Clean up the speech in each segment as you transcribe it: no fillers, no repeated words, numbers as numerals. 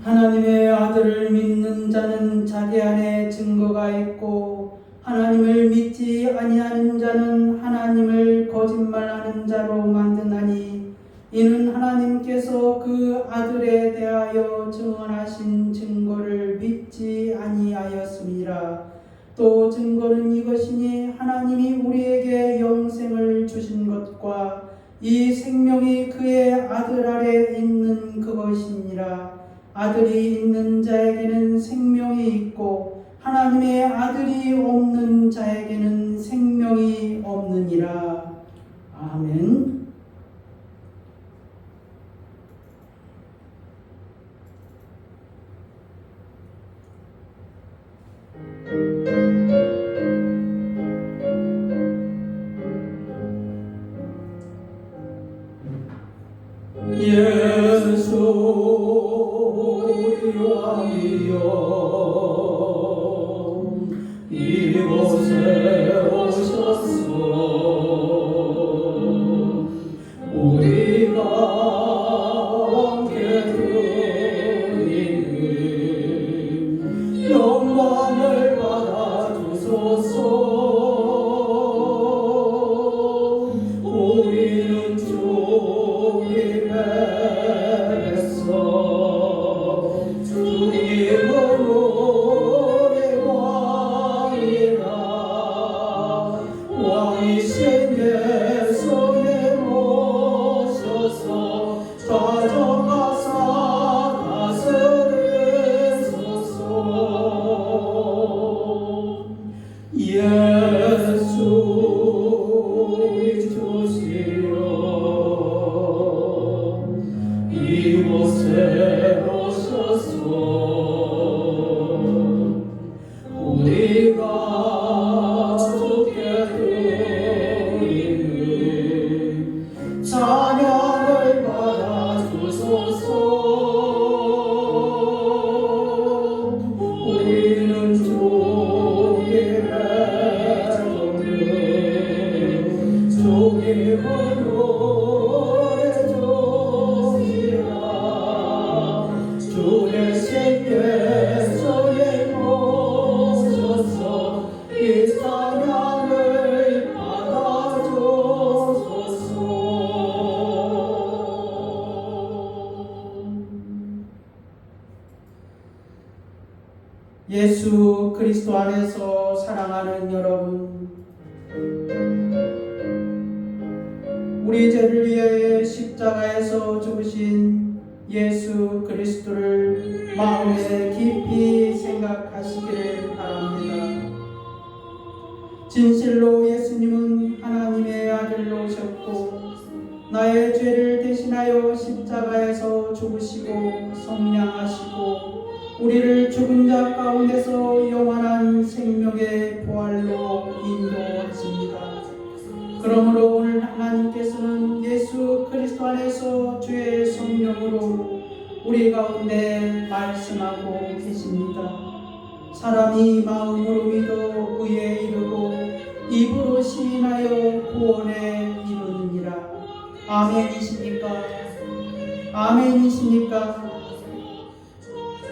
하나님의 아들을 믿는 자는 자기 안에 증거가 있고 하나님을 믿지 아니하는 자는 하나님을 거짓말하는 자로 만드나니 이는 하나님께서 그 아들에 대하여 증언하신 증거를 믿지 아니하였음이라. 또 증거는 이것이니 하나님이 우리에게 영생을 주신 것과 이 생명이 그의 아들 아래 있는 그것이니라. 아들이 있는 자에게는 생명이 있고 하나님의 아들이 없는 자에게는 생명이 없느니라. 아멘. 예수 우리 왕이여 이곳에 오셨소. 우리가 함께 드리는 영광을 받아 주소서. 우리는 주님의 백성, 주님은 우리 왕이라. 왕이신 예수에 모셔서 다정하사 다스리소서. 예수 우리 주시여 이곳에 오셔서 우리가 주께 드리는 찬양을 받아 주소서. 우리는 주님의 종들, 주님은 우리 종이라. 주 대신 예수에 모셔서 이 찬양을 받아주소서. 예수 그리스도 안에서 사랑하는 여러분, 우리 죄를 위해 십자가에서 죽으신 예수 그리스도를 마음에 깊이 생각하시기를 바랍니다. 진실로 예수님은 하나님의 아들로 오셨고 나의 죄를 대신하여 십자가에서 죽으시고 성량하시고 우리를 죽은 자 가운데서 영원한 생명의 부활로 인도하십니다. 그러므로 오늘 하나님께서는 예수 그리스도 안에서 주의 성령으로 우리 가운데 말씀하고 계십니다. 사람이 마음으로 믿어 의에 이르고 입으로 시인하여 구원에 이르느니라. 아멘이십니까? 아멘이십니까?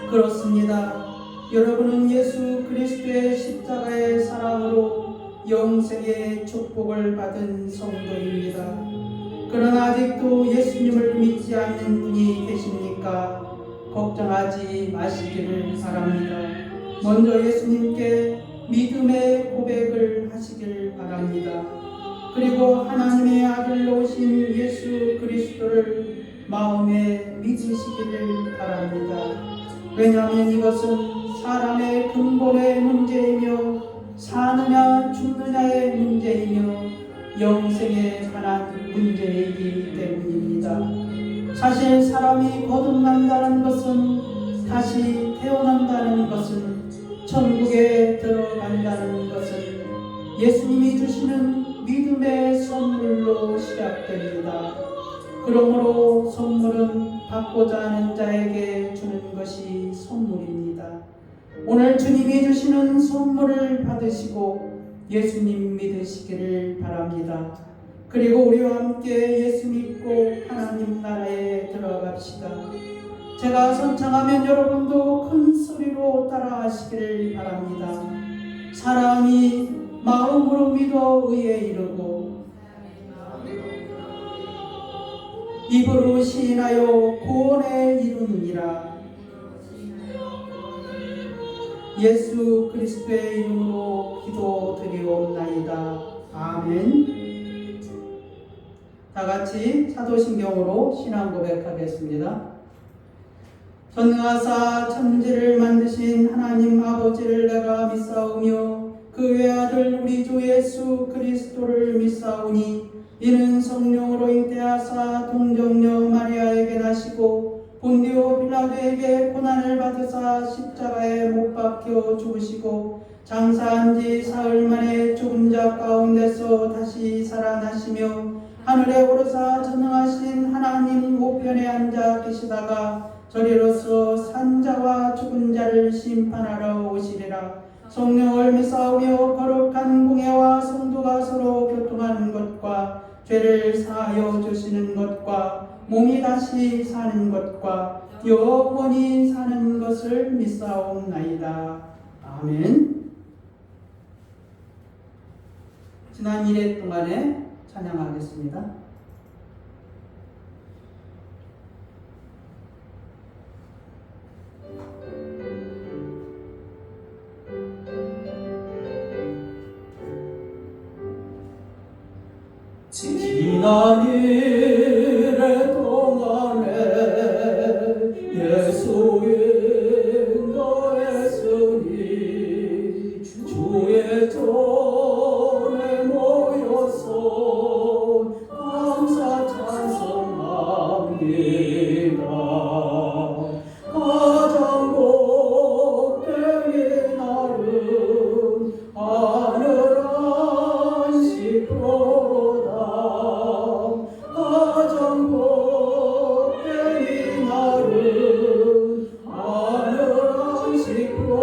그렇습니다. 여러분은 예수 그리스도의 십자가의 사랑으로 영생의 축복을 받은 성도입니다. 그러나 아직도 예수님을 믿지 않는 분이 계십니까? 걱정하지 마시기를 바랍니다. 먼저 예수님께 믿음의 고백을 하시길 바랍니다. 그리고 하나님의 아들로 오신 예수 그리스도를 마음에 믿으시기를 바랍니다. 왜냐하면 이것은 사람의 근본의 문제이며 사느냐 죽느냐의 문제이며 영생에 관한 문제이기 때문입니다. 사실 사람이 거듭난다는 것은, 다시 태어난다는 것은, 천국에 들어간다는 것은 예수님이 주시는 믿음의 선물로 시작됩니다. 그러므로 선물은 받고자 하는 자에게 주는 것이 선물입니다. 오늘 주님이 주시는 선물을 받으시고 예수님 믿으시기를 바랍니다. 그리고 우리와 함께 예수 믿고 하나님 나라에 들어갑시다. 제가 선창하면 여러분도 큰 소리로 따라하시기를 바랍니다. 사람이 마음으로 믿어 의에 이르고 입으로 시인하여 구원에 이르느니라. 예수 그리스도의 이름으로 기도드리옵나이다. 아멘. 다 같이 사도신경으로 신앙 고백하겠습니다. 전능하사 천지를 만드신 하나님 아버지를 내가 믿사오며 그 외아들 우리 주 예수 그리스도를 믿사오니 이는 성령으로 잉태하사 동정녀 마리아에게 나시고 본디오 빌라도에게 고난을 받으사 십자가에 못 박혀 죽으시고 장사한 지 사흘 만에 죽은 자 가운데서 다시 살아나시며 하늘에 오르사 전능하신 하나님 우편에 앉아 계시다가 저리로서 산자와 죽은 자를 심판하러 오시리라. 성령을 믿사오며 거룩한 공예와 성도가 서로 교통하는 것과 죄를 사하여 주시는 것과 몸이 다시 사는 것과 영원히 사는 것을 믿사옵나이다. 아멘. 지난 1회 동안에 찬양하겠습니다. 지난 일의 동안에 예수 인도했으니 주의 전에 모여서 감사 찬송합니다. 가장 복된 날은 하늘 안식로다. 가장 복된 날은 하늘 안식로다.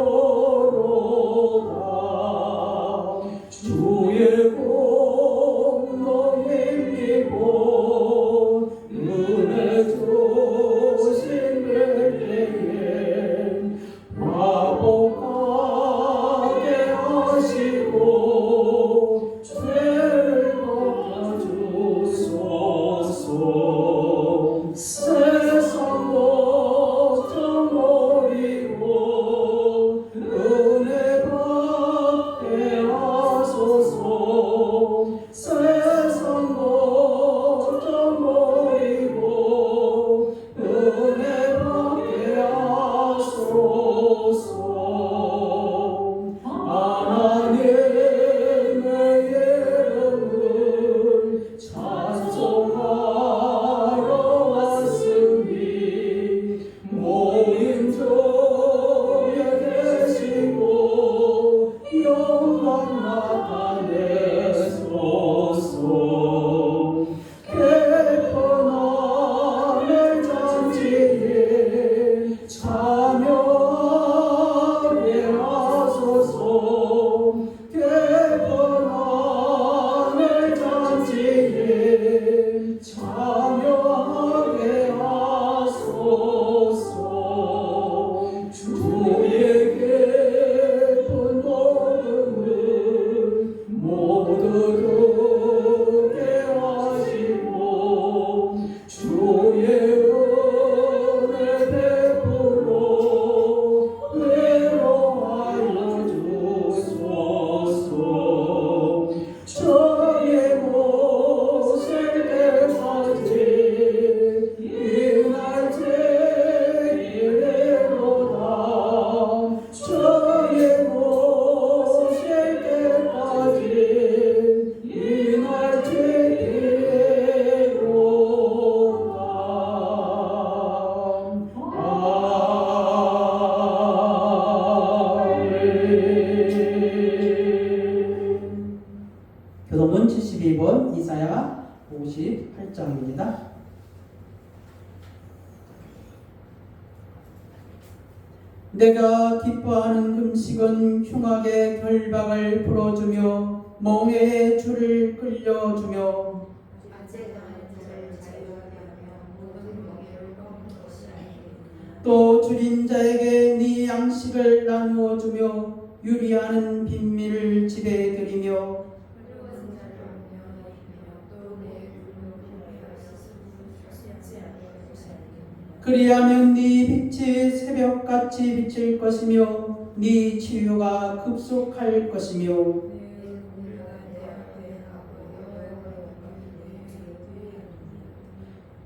주의 공로 힘입고 은혜 주신 때에 화복하게 하시고 죄를 덮어주소서. 세상 걱정 버리고 은혜 받게 하소서. 세상 걱정 버리고 은혜 받게 하소서. 하나님의 이름을 찬송하러 왔으니 모임 중에 계시고 영광 나타내소서. 개편하늘 잔치에 참여하게 하소서. 개편하늘 잔치에 참여하게 하소서. 주의 깊은 복음을 모두 듣게 하시고 주의 은혜 베풀어 외로하여 주소서. 저의 모실 때까지 이날 제기로다. 저의 모실 때까지 이날 제기로다. 아멘. 교도문 72번 이사야 58장입니다. 내가 기뻐하는 금식은 흉악의 결박을 풀어주며 멍에의 줄을 끌려주며 또 줄인 자에게 네 양식을 나누어 주며 유리하는 빈민을 집에 들이며 그리하면 네 빛이 새벽같이 비칠 것이며 네 치유가 급속할 것이며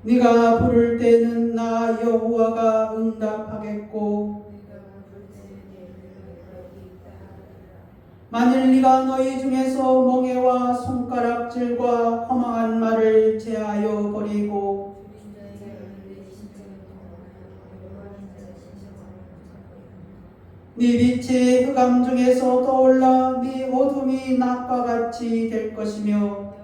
네가 부를 때는 나 여호와가 응답하겠고 만일 네가 너희 중에서 멍에와 손가락질과 허망한 말을 제하여 버리고 네 빛이 흑암 중에서 떠올라 네 어둠이 낮과 같이 될 것이며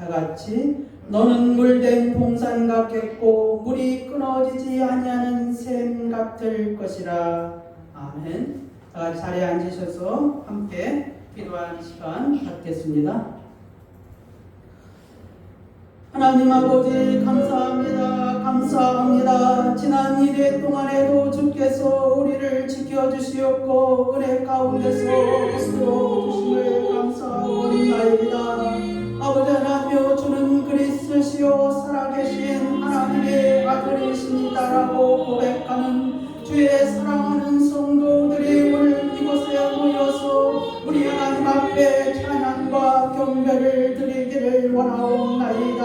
다같이 너는 물된 동산 같겠고 물이 끊어지지 아니하는 샘 같을 것이라. 아멘. 다같이 자리에 앉으셔서 함께 기도하는 시간 갖겠습니다. 하나님 아버지 감사합니다. 감사합니다. 지난 1회 동안에도 주께서 우리를 지켜주시었고 은혜 가운데서 지켜주심을 감사하옵나이다. 아버지 하나님 주는 그리스도시요 살아계신 하나님의 아들이십니다라고 고백하는 주의 사랑하는 성도들이 오늘 이곳에 모여서 우리 하나님 앞에 찬양과 경배를 드리기를 원하옵나이다.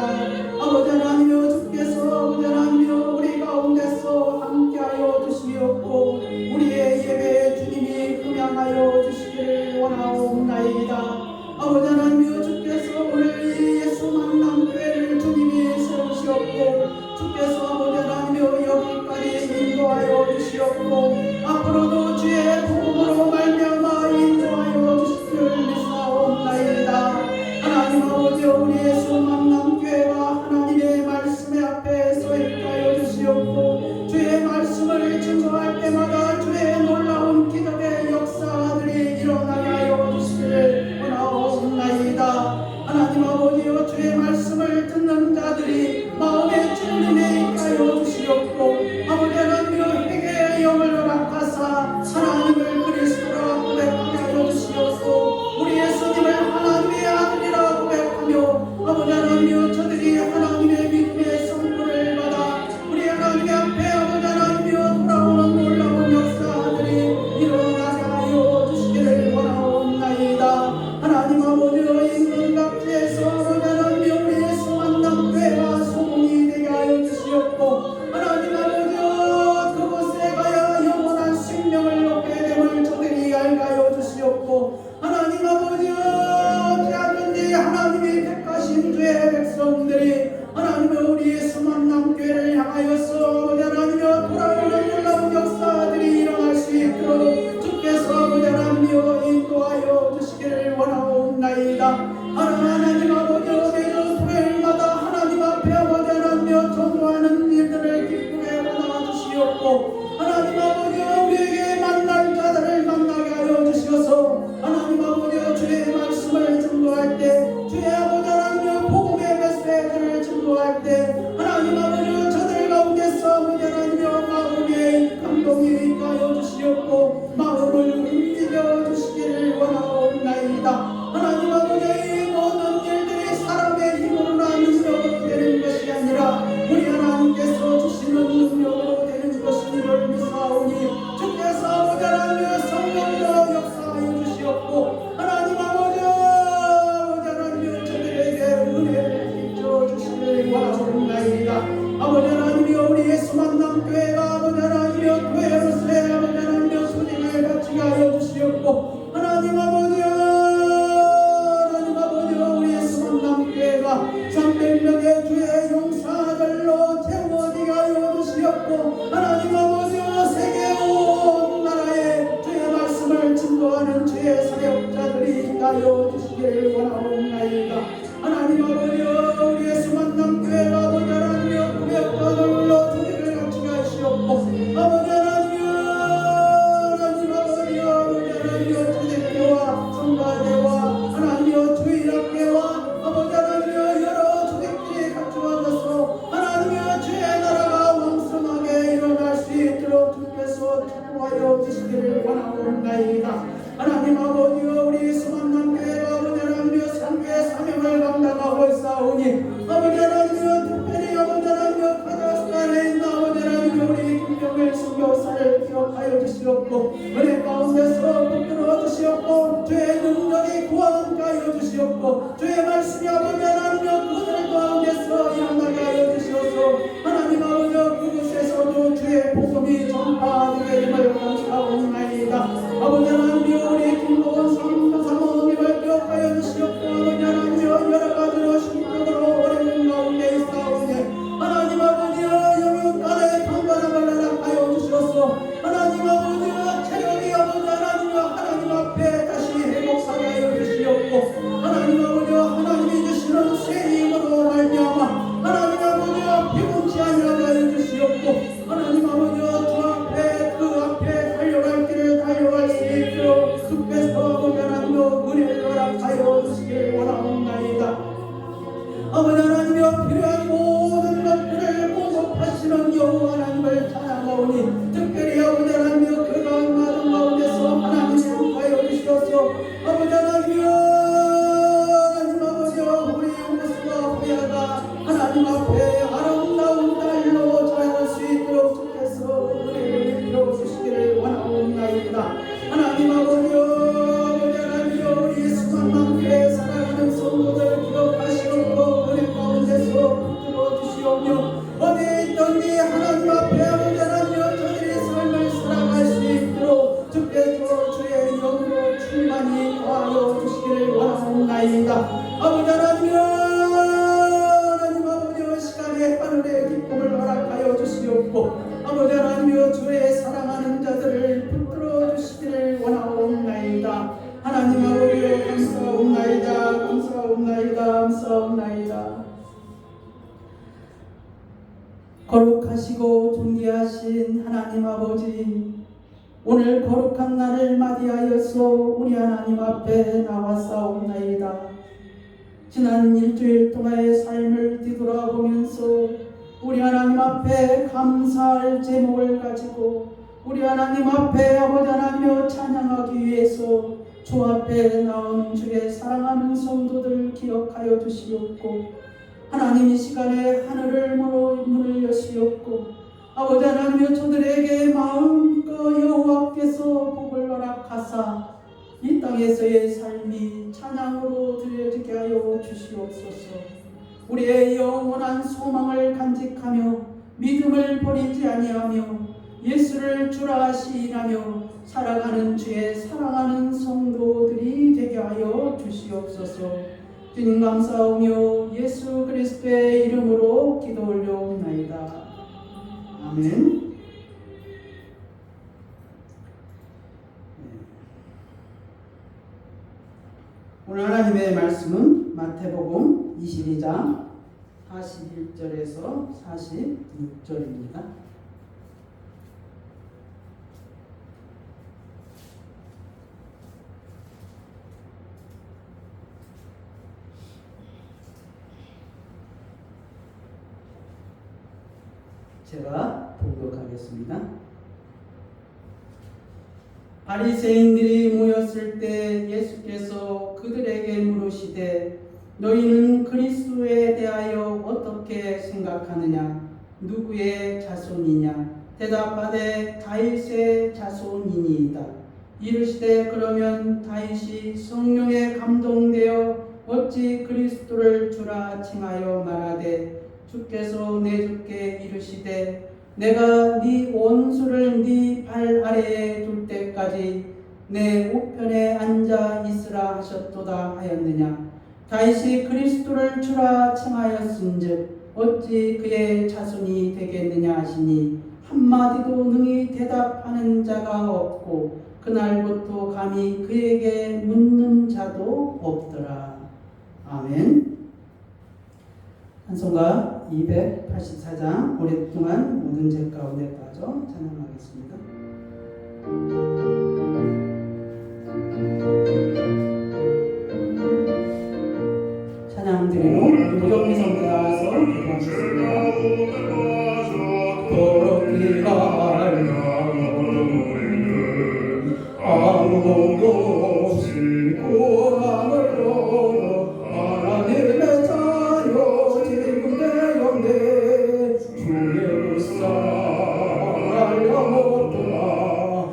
아버지 하나님 주께서 아버지 하나님 우리 가운데서 함께하여 주시옵고 우리의 예배에 주님이 흠양하여 주시기를 원하옵나이다. 아버지 하나님 주께서 오늘 이 예수 만남 교회를 주님이 세우시옵고 주께서 아버지 하나님 여기까지 인도하여 주시옵고 앞으로도 주의 복음으로 말미암아 인도하여 주시기를 믿사옵나이다. 하나님 아버지 우리 예수 만남 교회가 하나님의 말씀의 앞에 서 있게 하여 주시옵고 주의 말씀을 증거할 때마다 주의 놀라운 기적의 역사들이 일어나게 하여 주시기를 원하옵나이다. 하나님 아버지여 주의 말씀을 듣는 자들이 마음의 진림에 있게 하여 주시옵고 아버지 하나님여 회개의 영을 허락하사 하나님을 그리스도라 고백하게 하여 주시옵고 우리 예수님을 하나님의 아들이라 고백하며 아버지 하나님여 저들이 하나님의 믿음의 선물을 받아 우리 하나님 앞에 아버지 하나님여 돌아오는 놀라운 역사들이 일어나게 하여 주시기를 원하옵나이다. 하나님 아버지여 인근 각지에서 아버지 하나님여 우리 예수 만남 교회가 소문이 되게 하여 주시옵고 하나님 아버지여 그곳에 가야 영원한 생명을 얻게 됨을 저들이 알게 하여 주시옵고 하나님 아버지여 대하든지 하나님이 택하신 주의 백성들이 하나님의 우리 예수 만남 교회를 향하여서 아버지 하나님여 돌아오는 놀라운 역사들이 일어날 수 있도록 주께서 아버지 하나님여 인도하여 주시기를 원하옵나이다. 하나님 아버지여 매주 토요일마다 하나님 앞에 아버지 하나님여 전도하는 일들을 기쁘게 원하주시옵고 하나님 아버지여 우리에게 만날 자들을 만나게 하여 주시어서 하나님 아버지여 주의 말씀을 증거할 때 주의 아버지 하나님여 복음의 메시지를 증거할 때 하나님 아버지여 저들 가운데서 아버지 하나님여 마음에 감동이 있게 하여 주시옵고 마음을 움직여 주시기를 원하옵나이다. 하나님 아버지 이 모든 일들이 사람의 힘으로나 능력으로 되는 것이 아니라 우리 하나님께서 주시는 능력으로 되는 것임을 믿사오니 주께서 아버지 하나님의 성령으로 역사하여 주시옵고 하나님 아버지 하나님의 저들에게 은혜를 비춰 주시기를 원하옵나이다. 아버지 하나님이여 우리 예수 만남 교회가 아버지 하나님이여 교회로서의 아버지 하나님이여 소집을 갖추게 하여 주시옵고 하나님 아버지여 우리 예수 만남 교회가 300명의 주의 용사들로 채워지게 하여 주시옵고 하나님 아버지여 세계 온 나라에 주의 말씀을 증거하는 주의 사역자들이 있게 하여 주시기를 원하옵나이다. 하나님 아버지여 우리 예수 만남 교회가 아버지 하나님이여 구백과 놀로 주님을 갖추게 하시옵고 아버지 하나님이여 주대교와 성가대와 하나님이여 주일학교와 아버지 아버지 하나님이여 필요한 모든 것들을 공급하시는 여호와 하나님을 찬양하오니 특별히 아버지 하나님이여 그 가운데 가운데서 하나님이 함께하여 주시옵소서. 아버지 하나님이여 하나님 아버지여 우리 용수가 호야가 하나님 앞에 아름다운 딸로 자랄 수 있도록 주께서 은혜를 베풀어 주시기를 원하옵나이다. 하나님 아버지여 아버지 하나님이여 우리 수만만교회 사랑하는 성도들 기억하시옵고 은혜 가운데서 붙들어 주시오며 어디에 있든지 하나님 앞에 아버지 하나님이여 저들의 삶을 살아갈 수 있도록 주께서 주의 영으로 충만히 더하여 주시기를 원하옵나이다. 아버지 하나님이여 하나님 아버지여 시간에 하늘의 기쁨을 허락하여 주시옵고 아버지 하나님이여 주의 사랑하는 자들을 붙들어 주시기를 원하옵나이다. 하나님 아버지여 감사옵나이다. 감사옵나이다. 감사옵나이다. 거룩하시고 존귀하신 하나님 아버지, 오늘 거룩한 날을 맞이하여서 우리 하나님 앞에 나왔사옵나이다. 지난 일주일 동안의 삶을 뒤돌아보면서 우리 하나님 앞에 감사할 제목을 가지고 우리 하나님 앞에 아버지 하나님여 찬양하기 위해서 주 앞에 나온 주의 사랑하는 성도들 기억하여 주시옵고 하나님 이 시간에 하늘을 문을 여시옵고 아버지 하나님여 저들에게 마음껏 여호와께서 복을 허락하사 이 땅에서의 삶이 찬양으로 드려지게 하여 주시옵소서. 우리의 영원한 소망을 간직하며 믿음을 버리지 아니하며 예수를 주라 시인하며 살아가는 주의 사랑하는 성도들이 되게 하여 주시옵소서. 주님 감사하며 예수 그리스도의 이름으로 기도 올려옵나이다. 아멘. 오늘 하나님의 말씀은 마태복음 22장 41절에서 46절입니다. 제가 봉독하겠습니다. 바리새인들이 모였을 때 예수께서 그들에게 물으시되 너희는 그리스도에 대하여 어떻게 생각하느냐? 누구의 자손이냐? 대답하되 다윗의 자손이니이다. 이르시되 그러면 다윗이 성령에 감동되어 어찌 그리스도를 주라 칭하여 말하되 주께서 내 주께 이르시되 내가 네 원수를 네 발 아래에 둘 때까지 내 우편에 앉아 있으라 하셨도다 하였느냐? 다윗이 그리스도를 주라 칭하였은즉 어찌 그의 자손이 되겠느냐 하시니 한마디도 능히 대답하는 자가 없고 그날부터 감히 그에게 묻는 자도 없더라. 아멘. 찬송가 284장 오랫동안 모든 죄 가운데 빠져 찬양하겠습니다. 찬양 드리고 무정미 성도 나와서 기도하겠습니다. 더럽기가 아무도 없이 고난을 얻어 하나님의 자녀 지금 되었네. 주의 사랑하려 못하나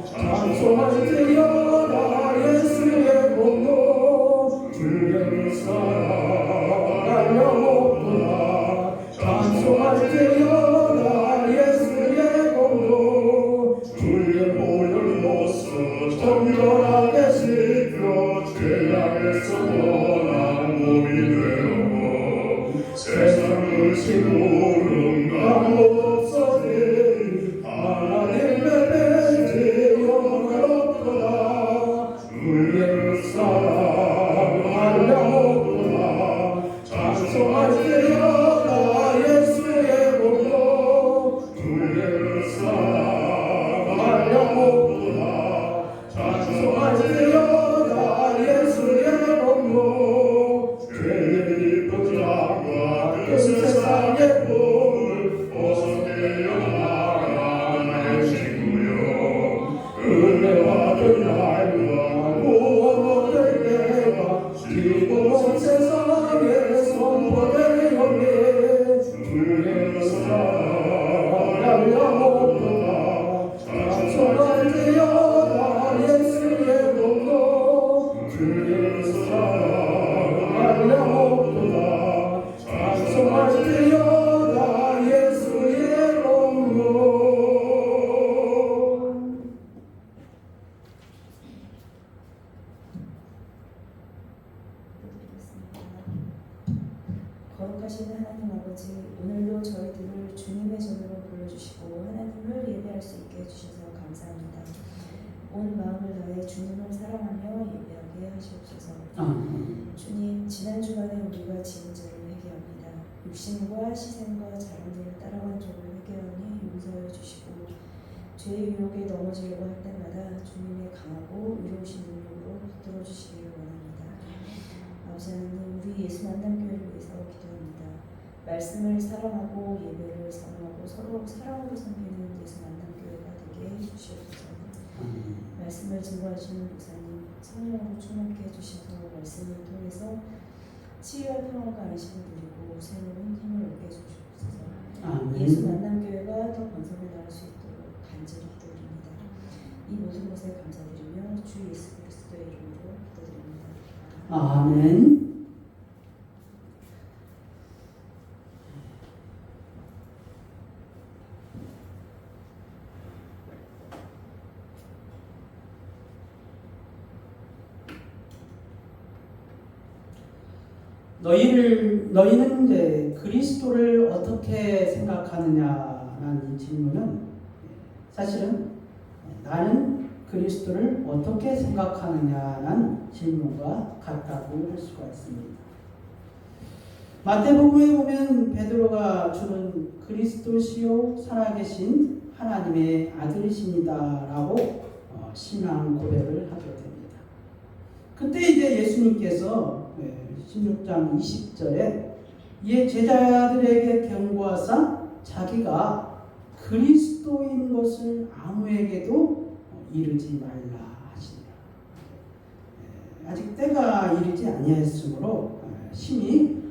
찬송할 때여라 예수의 공로. 주의 사랑하려 못하나 찬송할 때여라 예수의 공로. 주의 보혈 모습 정결하게 씻겨 죄악에서 떠난 몸이 되어 세상을 지고는 없어지 하나님의 벤치 영원하도다. 주의 사랑하려 못하나 찬송할 때여라 예수의 공로. 주의 사랑하려 못하나 찬송할 때여라 예수의 공로. 죄의 깊은 자와 같은 세상의 꿈을 벗어내려 나의 친구여 은혜와 은날과 구원 얻을 때가 지금 세상에 선포되었네 주의 사랑 날려먹구나 찬송할 때여다 예수의 공로 주의 사랑 날려먹구나 찬송할 때여다 예수의 공로. 거룩하신 하나님 아버지, 오늘도 저희들을 주님의 전으로 불러주시고 하나님을 예배할 수 있게 해주셔서 감사합니다. 온 마음을 다해 주님을 사랑하며 예배하게 하시옵소서. 주님, 지난 주간에 우리가 지은 죄를 회개합니다. 육신과 시생과 자랑들을 따라간 죄를 회개하니 용서해 주시고 죄의 유혹에 넘어지려고 할 때마다 주님의 강하고 의로우신 능력으로 붙들어 주시기를 원합니다. 아버지 하나님, 우리 예수 만남교회를 위해서 기도합니다. 말씀을 사랑하고 예배를 사랑하고 서로 사랑으로 섬기는 예수 만남교회가 되게 해주시옵소서. 말씀을 증거하시는 목사님, 성령으로 충만케 해주셔서 말씀을 통해서 치유와 평안과 안식을 누리고 새로운 힘을 얻게 해주시옵소서. 예수 만남교회가 더 번성해 나갈 수 있도록 간절히 기도드립니다. 이 모든 것에 감사드리며 주 예수 그리스도의 이름으로 기도드립니다. 아멘. 너희는 이제 그리스도를 어떻게 생각하느냐라는 이 질문은 사실은 나는 그리스도를 어떻게 생각하느냐라는 질문과 같다고 할 수가 있습니다. 마태복음에 보면 베드로가 주는 그리스도시요 살아계신 하나님의 아들이십니다라고 신앙 고백을 하게 됩니다. 그때 이제 예수님께서 16장 20절에 이에 제자들에게 경고하사 자기가 그리스도인 것을 아무에게도 이르지 말라 하시니라. 아직 때가 이르지 아니하였으므로 심히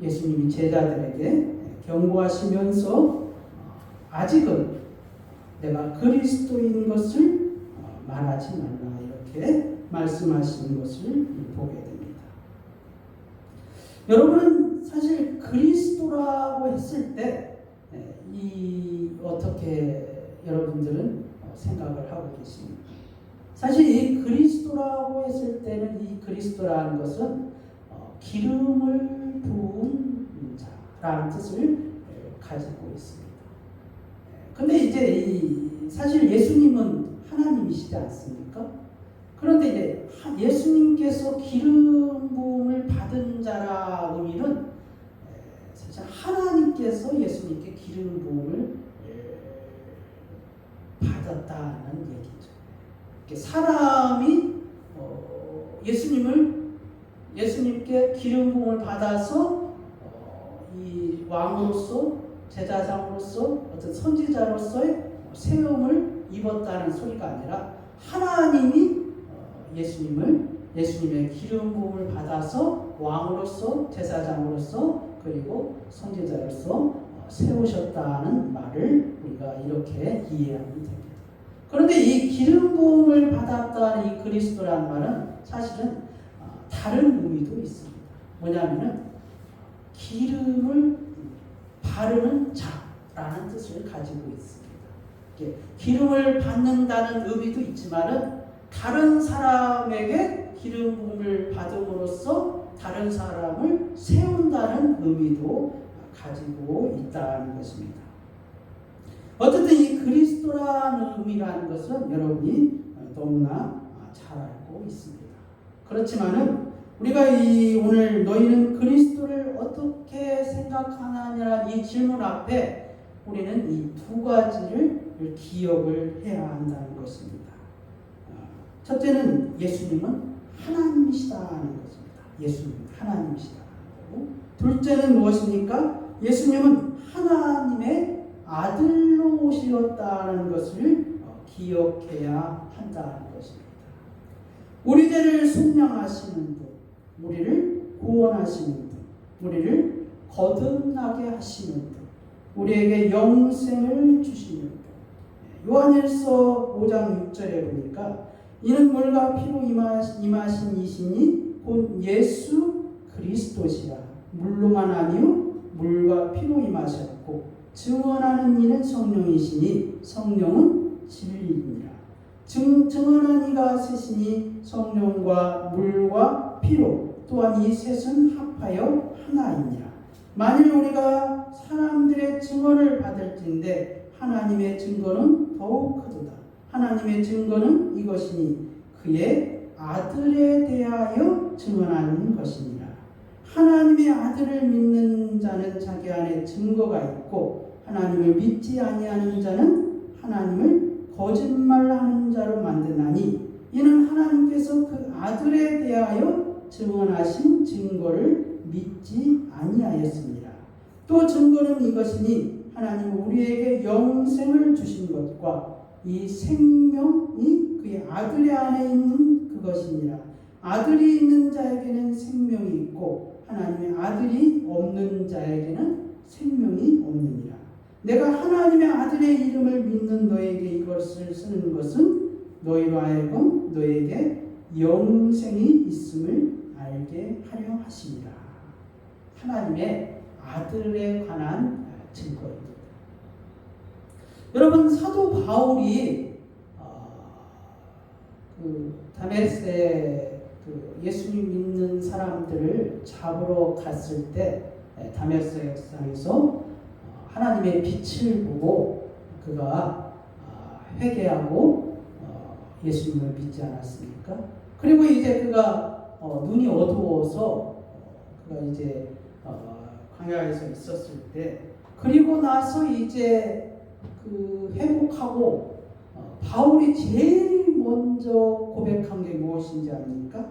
예수님이 제자들에게 경고하시면서 아직은 내가 그리스도인 것을 말하지 말라 이렇게 말씀하시는 것을 보게 됩니다. 여러분은 사실 그리스도라고 했을 때 어떻게 여러분들은 생각을 하고 계십니까? 사실 이 그리스도라고 했을 때는 이 그리스도라는 것은 기름을 부은 자라는 뜻을 가지고 있습니다. 근데 이제 사실 예수님은 하나님이시지 않습니까? 그런데 이제 예수님께서 기름 부음을 받은 자라 의미는 사실 하나님께서 예수님께 기름 부음을 받았다는 얘기죠. 사람이 예수님께 기름 부음을 받아서 이 왕으로서 제사장으로서 어떤 선지자로서의 세움을 입었다는 소리가 아니라 하나님이 예수님의 기름 부음을 받아서 왕으로서 제사장으로서 그리고 선지자로서 세우셨다는 말을 우리가 이렇게 이해하면 됩니다. 그런데 이 기름 부음을 받았다는 이 그리스도라는 말은 사실은 다른 의미도 있습니다. 뭐냐면은 기름을 바르는 자라는 뜻을 가지고 있습니다. 기름을 받는다는 의미도 있지만은 다른 사람에게 기름 부음을 받음으로써 다른 사람을 세운다는 의미도 가지고 있다는 것입니다. 어쨌든 이 그리스도라는 의미라는 것은 여러분이 너무나 잘 알고 있습니다. 그렇지만은 우리가 오늘 너희는 그리스도를 어떻게 생각하느냐는 이 질문 앞에 우리는 이 두 가지를 기억을 해야 한다는 것입니다. 첫째는 예수님은 하나님이시다는 것입니다. 예수님은 하나님이시다는 거고, 둘째는 무엇입니까? 예수님은 하나님의 아들로 오셨다는 것을 기억해야 한다는 것입니다. 우리 죄를 속량하시는 분, 우리를 구원하시는 분, 우리를 거듭나게 하시는 분, 우리에게 영생을 주시는 분. 요한일서 5장 6절에 보니까 이는 물과 피로 임하신 이신이 곧 예수 그리스도시라. 물로만 아니요 물과 피로 임하셨고 증언하는 이는 성령이시니 성령은 진리이니라. 증언한 이가 셋이니 성령과 물과 피로 또한 이 셋은 합하여 하나이니라. 만일 우리가 사람들의 증언을 받을진대 하나님의 증거는 더욱 크도다. 하나님의 증거는 이것이니 그의 아들에 대하여 증언하는 것이니라. 하나님의 아들을 믿는 자는 자기 안에 증거가 있고 하나님을 믿지 아니하는 자는 하나님을 거짓말하는 자로 만드나니 이는 하나님께서 그 아들에 대하여 증언하신 증거를 믿지 아니하였습니다. 또 증거는 이것이니 하나님 우리에게 영생을 주신 것과 이 생명이 그의 아들의 안에 있는 그것이니라. 아들이 있는 자에게는 생명이 있고 하나님의 아들이 없는 자에게는 생명이 없느니라. 내가 하나님의 아들의 이름을 믿는 너에게 이것을 쓰는 것은 너희로 하여금 너에게 영생이 있음을 알게 하려 하심이라. 하나님의 아들에 관한 증거입니다. 여러분, 사도 바울이 다메섹에 예수님 믿는 사람들을 잡으러 갔을 때 다메섹 성에서 하나님의 빛을 보고 그가 회개하고 예수님을 믿지 않았습니까? 그리고 이제 그가 눈이 어두워서 그가 이제 광야에서 있었을 때, 그리고 나서 이제 회복하고 바울이 제일 먼저 고백한 게 무엇인지 압니까?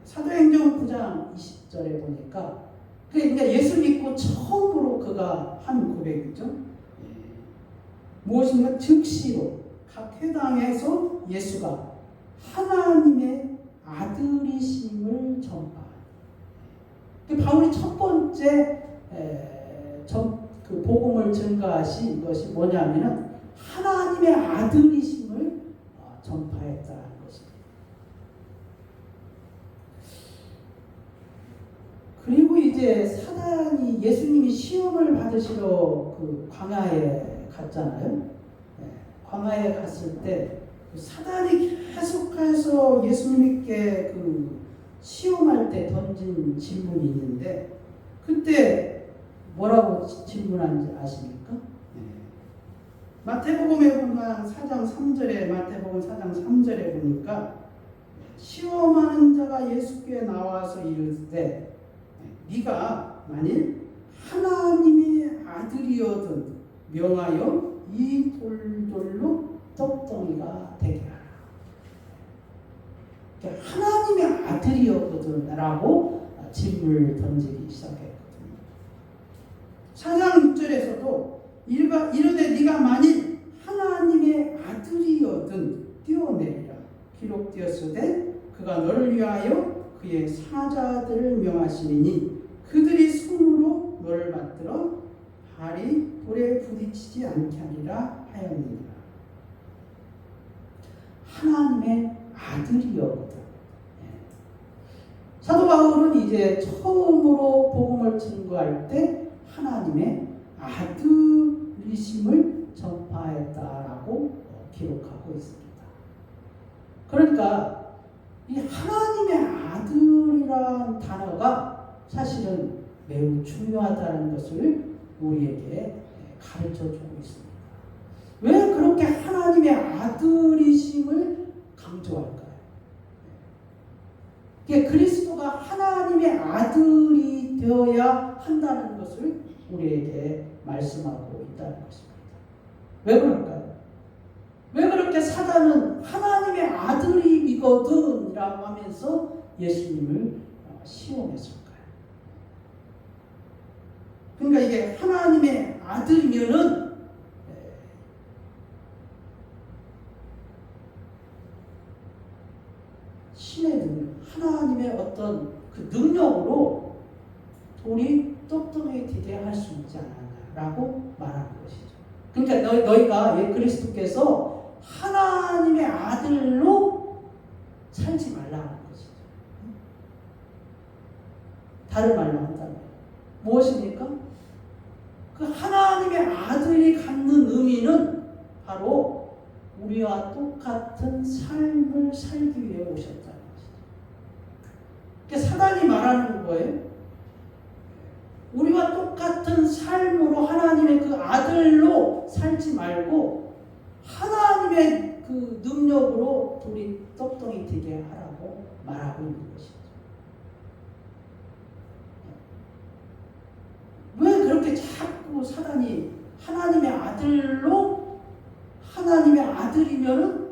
사도행전 9장 20절에 보니까 그러니까 예수 믿고 처음으로 그가 한 고백이죠. 무엇인가? 즉시로 각 회당에서 예수가 하나님의 아들이심을 전파. 바울이 첫 번째 그 복음을 증거하신 것이 뭐냐면은 하나님의 아들이심을 전파했다는 것입니다. 그리고 이제 사단이 예수님이 시험을 받으시러 그 광야에 갔잖아요. 광야에 갔을 때 사단이 계속해서 예수님께 그 시험할 때 던진 질문이 있는데 그때 뭐라고 질문한지 아십니까? 마태복음에 보면 4장 3절에 마태복음 4장 3절에 보니까 시험하는 자가 예수께 나와서 이르되 네가 만일 하나님의 아들이어든 명하여 이 돌들로 떡덩이가 되게 하라. 하나님의 아들이었거든 라고 질문을 던지기 시작했거든요. 4장 6절에서도 이르되 네가 만일 하나님의 아들이어든 뛰어내리라. 기록되었으되 그가 너를 위하여 그의 사자들을 명하시니 그들이 손으로 너를 받들어 발이 돌에 부딪히지 않게 하리라 하였느니라. 하나님의 아들이었거든. 사도 바울은 이제 처음으로 복음을 증거할 때 하나님의 아들이심을 전파했다라고 기록하고 있습니다. 그러니까 이 하나님의 아들이라는 단어가 사실은 매우 중요하다는 것을 우리에게 가르쳐주고 있습니다. 왜 그렇게 하나님의 아들이심을 강조할까요? 그리스도가 하나님의 아들이 되어야 한다는 것을 우리에게 말씀하고 있다는 것입니다. 왜 그럴까요? 왜 그렇게 사단은 하나님의 아들이거든 라고 하면서 예수님을 시험했을까요? 그러니까 이게 하나님의 아들이면은 신의 능력, 하나님의 어떤 그 능력으로 돌이 떡덩이에 되게 할 수 있지 않았나라고 말하는 것이죠. 그러니까 너희가 그리스도께서 하나님의 아들로 살지 말라는 것이죠. 다른 말로 한다면 무엇입니까? 그 하나님의 아들이 갖는 의미는 바로 우리와 똑같은 삶을 살기 위해 오셨다는 것이죠. 그러니까 사단이 말하는 거예요. 우리와 똑같은 삶으로 하나님의 그 아들로 살지 말고 하나님의 그 능력으로 돌이 떡덩이 되게 하라고 말하고 있는 것이죠. 왜 그렇게 자꾸 사단이 하나님의 아들로, 하나님의 아들이면은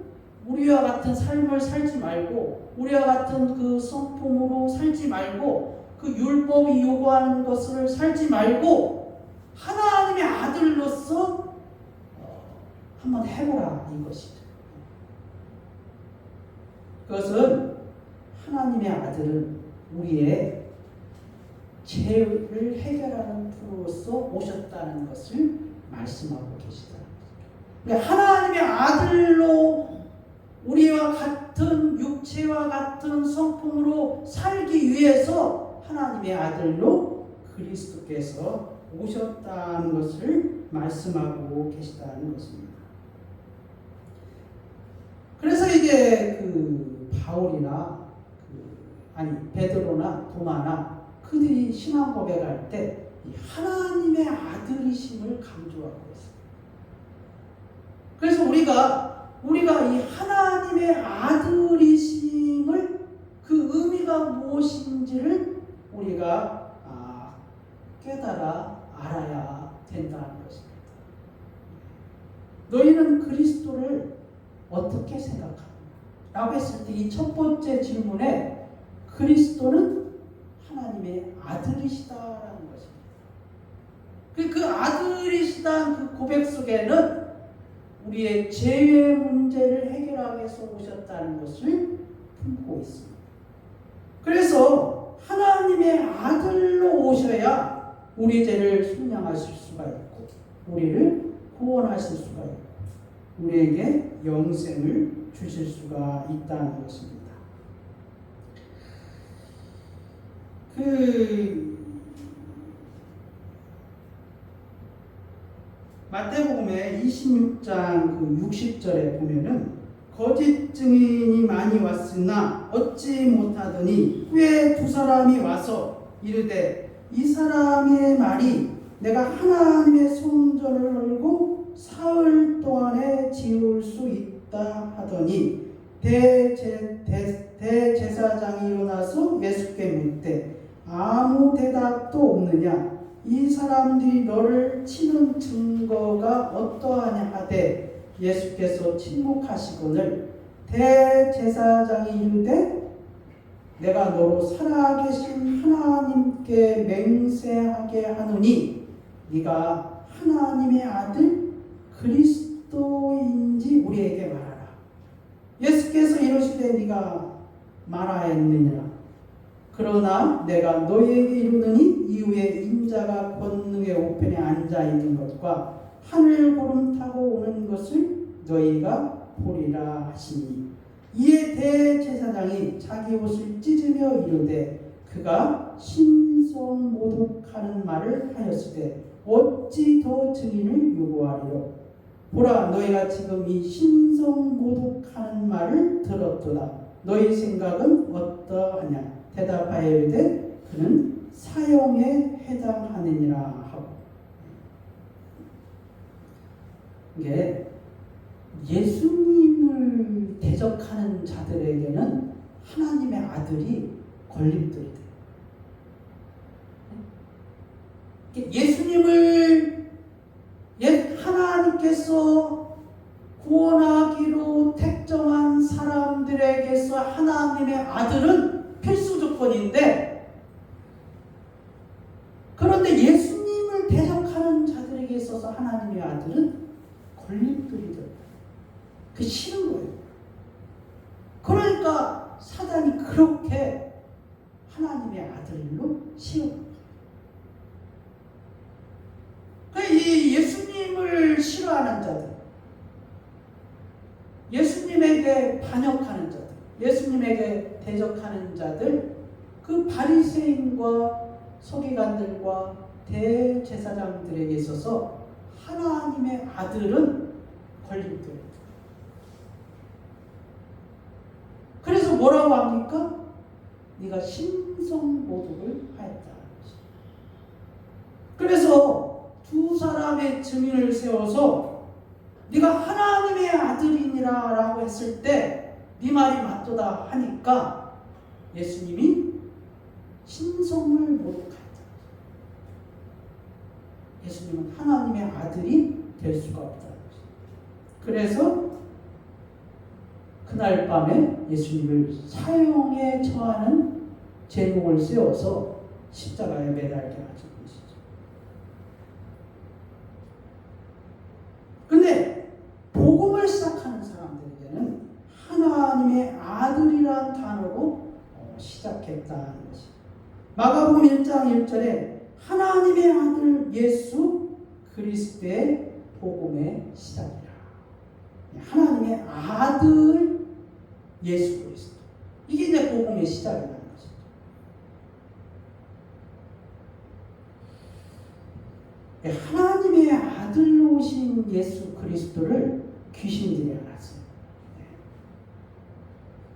우리와 같은 삶을 살지 말고, 우리와 같은 그 성품으로 살지 말고, 그 율법이 요구하는 것을 살지 말고 하나님의 아들로서 한번 해보라 이것이죠. 그것은 하나님의 아들은 우리의 죄를 해결하는 분으로서 오셨다는 것을 말씀하고 계시다는 거죠. 그러니까 하나님의 아들로 우리와 같은 육체와 같은 성품으로 살기 위해서 하나님의 아들로 그리스도께서 오셨다는 것을 말씀하고 계시다는 것입니다. 그래서 이제 그 바울이나 베드로나 도마나 그들이 신앙 고백할 때 하나님의 아들이심을 강조하고 있습니다. 그래서 우리가 이 하나님의 아들이심을 그 의미가 무엇인지를 우리가 깨달아 알아야 된다는 것입니다. 너희는 그리스도를 어떻게 생각하느냐? 라고 했을 때 이 첫 번째 질문에 그리스도는 하나님의 아들이시다라는 것입니다. 그 아들이시다는 그 고백 속에는 우리의 죄의 문제를 해결하기 위해서 오셨다는 것을 품고 있습니다. 그래서 하나님의 아들로 오셔야 우리 죄를 속량하실 수가 있고 우리를 구원하실 수가 있고 우리에게 영생을 주실 수가 있다는 것입니다. 마태복음의 26장 60절에 보면은 거짓 증인이 많이 왔으나 얻지 못하더니 후에 두 사람이 와서 이르되 이 사람의 말이 내가 하나님의 성전을 열고 사흘 동안에 지을 수 있다 하더니 대제사장이 일어나서 예수께 묻되 아무 대답도 없느냐 이 사람들이 너를 치는 증거가 어떠하냐 하되 예수께서 침묵하시거늘 대제사장이 이르되 내가 너로 살아계신 하나님께 맹세하게 하노니 네가 하나님의 아들 그리스도인지 우리에게 말하라. 예수께서 이르시되 네가 말하였느니라. 그러나 내가 너희에게 이르노니 이후에 인자가 권능의 우편에 앉아 있는 것과 하늘 구름 타고 오는 것을 너희가 보리라 하시니 이에 대제사장이 자기 옷을 찢으며 이르되 그가 신성 모독하는 말을 하였으되 어찌 더 증인을 요구하리요. 보라 너희가 지금 이 신성 모독하는 말을 들었도다. 너희 생각은 어떠하냐. 대답하여 이르되 그는 사형에 해당하느니라 하고 이게 예수님을 대적하는 자들에게는 하나님의 아들이 걸림돌이 돼요. 예수님을 하나님께서 구원하기로 택정한 사람들에게서 하나님의 아들은 필수 조건인데 그런데 예수님을 대적하는 자들에게 있어서 하나님의 아들은 걸림돌이 될 그 싫은 거예요. 그러니까 사단이 그렇게 하나님의 아들로 씌운 거예요. 이 예수님을 싫어하는 자들, 예수님에게 반역하는 자들, 예수님에게 대적하는 자들, 그 바리새인과 서기관들과 대제사장들에게 있어서 하나님의 아들은 걸림돌. 그래서 뭐라고 합니까? 네가 신성모독을 하였다. 그래서 두 사람의 증인을 세워서 네가 하나님의 아들이니라 라고 했을 때 네 말이 맞도다 하니까 예수님이 신성을 모독하였다. 예수님은 하나님의 아들이 될 수가 없다. 그래서 그날 밤에 예수님을 사형에 처하는 제목을 세워서 십자가에 매달게 하신 것이죠. 근데 복음을 시작하는 사람들에게는 하나님의 아들이란 단어로 시작했다는 것이죠. 마가복음 1장 1절에 하나님의 아들 예수 그리스도의 복음의 시작이라. 하나님의 아들 예수 그리스도. 이게 이제 복음의 시작이라는 것이죠. 하나님의 아들로 오신 예수 그리스도를 귀신들이 알았어요.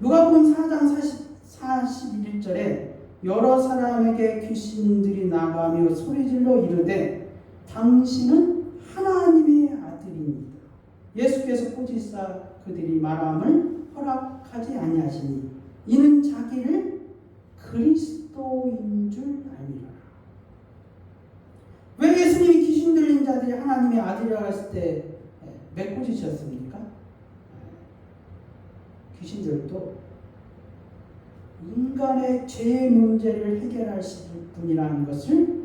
누가복음 4장 41절에 여러 사람에게 귀신들이 나가며 소리질러 이르되 당신은 하나님의 아들입니다. 예수께서 꾸짖사 그들이 말함을 허락하지 아니하시니 이는 자기를 그리스도인 줄 알미라. 왜 예수님이 귀신 들린 자들이 하나님의 아들이라고 했을 때 메꾸짖으셨습니까? 귀신들도 인간의 죄의 문제를 해결하실 분이라는 것을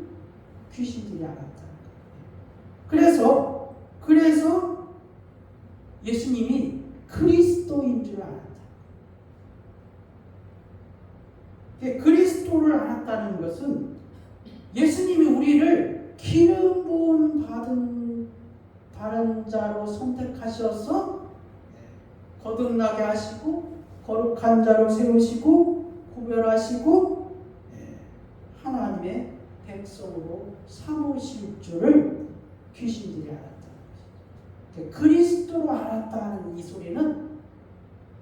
귀신들이 알았다. 그래서 예수님이 그리스도인 줄 알았다. 그리스도를 알았다는 것은 예수님이 우리를 기름 부음 받은 자로 선택하셔서 거듭나게 하시고 거룩한 자로 세우시고 구별하시고 하나님의 백성으로 삼으실 줄을 귀신들이 알았다. 그리스도로 알았다는 이 소리는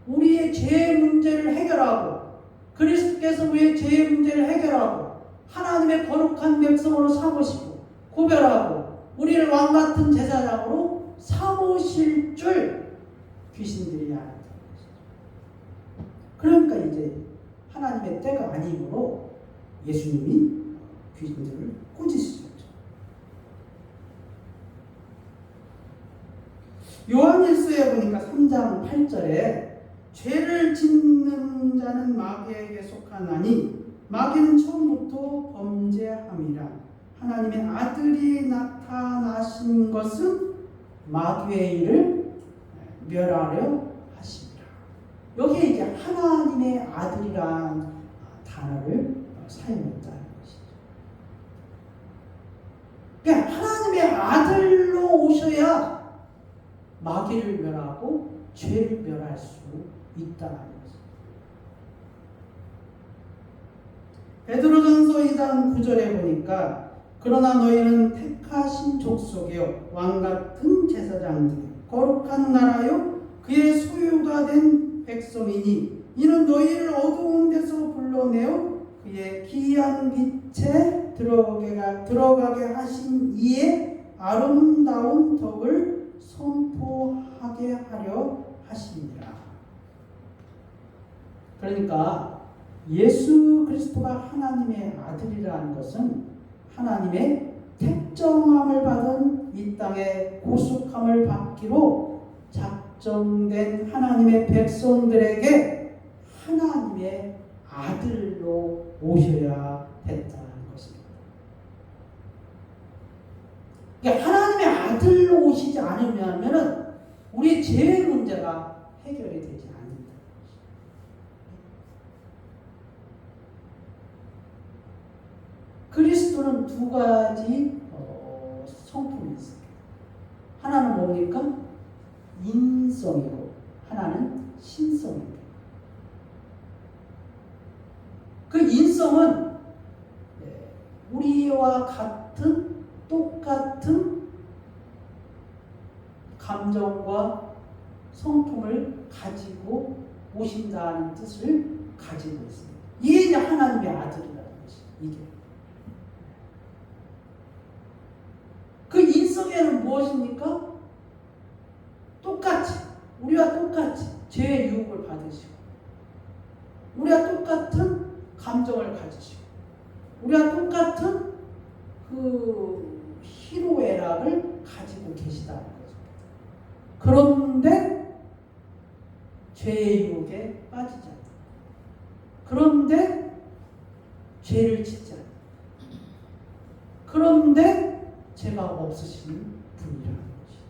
우리의 죄의 문제를 해결하고 그리스도께서 우리의 죄의 문제를 해결하고 하나님의 거룩한 백성으로 삼으시고 구별하고 우리를 왕같은 제사장으로 삼으실 줄 귀신들이 알았다는 것이죠. 그러니까 이제 하나님의 때가 아니므로 예수님이 귀신들을 꾸짖으셨죠. 요한일서에 보니까 3장 8절에 죄를 짓는 자는 마귀에게 속하나니 마귀는 처음부터 범죄함이라. 하나님의 아들이 나타나신 것은 마귀의 일을 멸하려 하십니다. 여기에 이제 하나님의 아들이란 단어를 사용했다는 것이죠. 그러니까 하나님의 아들로 오셔야 마귀를 멸하고 죄를 멸할 수 있다는 것입니다. 베드로전서 2장 9절에 보니까 그러나 너희는 택하신 족속이요 왕같은 제사장들이요 거룩한 나라요 그의 소유가 된 백성이니 이는 너희를 어두운 데서 불러내어 그의 기이한 빛에 들어가게 하신 이의 아름다운 덕을 선포하게 하려 하십니다. 그러니까 예수 그리스도가 하나님의 아들이라는 것은 하나님의 택정함을 받은 이 땅의 구속함을 받기로 작정된 하나님의 백성들에게 하나님의 아들로 오셔야 됐다는 것입니다. 이게 하나님의 아들로 오시지 않으면은 우리의 죄의 문제가 해결이 되지 않는다. 그리스도는 두 가지 성품이 있습니다. 하나는 뭡니까? 인성이고 하나는 신성입니다. 그 인성은 우리와 같은 똑같은 감정과 성품을 가지고 오신다는 뜻을 가지고 있습니다. 이게 이제 하나님의 아들이라는 것이 이게. 그 인성에는 무엇입니까? 똑같이 우리와 똑같이 죄의 유혹을 받으시고 우리와 똑같은 감정을 가지시고 우리와 똑같은 그 희로애락을 가지고 계시다는 거죠. 그런데 죄의 유혹에 빠지지 않는다. 그런데 죄를 짓지 않는다. 그런데 죄가 없으신 분이라는 것이죠.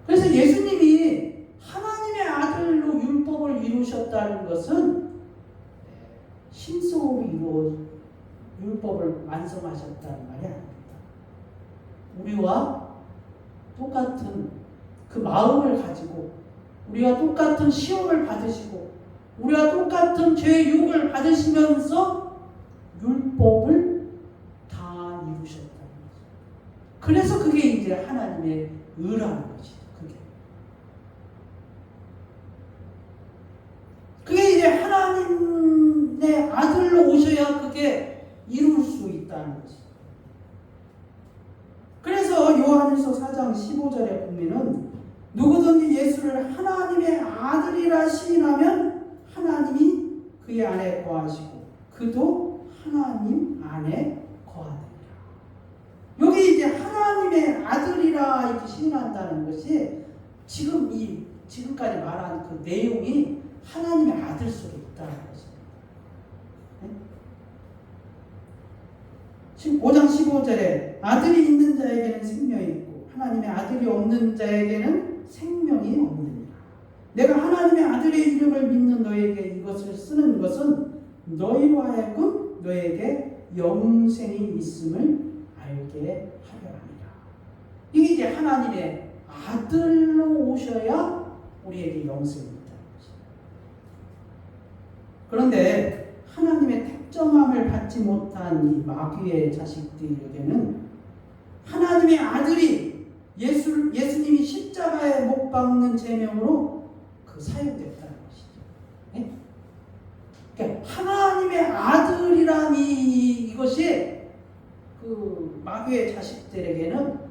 그래서 예수님이 하나님의 아들로 율법을 이루셨다는 것은 신성으로 이루어 율법을 완성하셨다는 말이 아닙니다. 우리와 똑같은 그 마음을 가지고 우리와 똑같은 시험을 받으시고 우리와 똑같은 죄의 유혹을 받으시면서 율법을 다 이루셨다는 거죠. 그래서 그게 이제 하나님의 의라는 거지. 그게 이제 하나님의 아들로 오셔야 그게 이룰 수 있다는 거지. 그래서 요한일서 4장 15절에 보면은 누구든지 예수를 하나님의 아들이라 시인하면 하나님이 그의 안에 거하시고 그도 하나님 안에 거하느니라. 여기 이제 하나님의 아들이라 이렇게 시인한다는 것이 지금까지 말한 그 내용이 하나님의 아들 속에 있다는 것입니다. 네? 지금 5장 15절에 아들이 있는 자에게는 생명이 있고 하나님의 아들이 없는 자에게는 생명이 없느니라. 내가 하나님의 아들의 이름을 믿는 너에게 이것을 쓰는 것은 너희로 하여금 너에게 영생이 있음을 알게 하려 함이라. 이게 이제 하나님의 아들로 오셔야 우리에게 영생이 있다는 것입니다. 그런데 하나님의 택정함을 받지 못한 이 마귀의 자식들에게는 하나님의 아들이 예수님이 십자가에 못 박는 제명으로 그 사용됐다는 것이죠. 네? 그러니까 하나님의 아들이란 이것이 그 마귀의 자식들에게는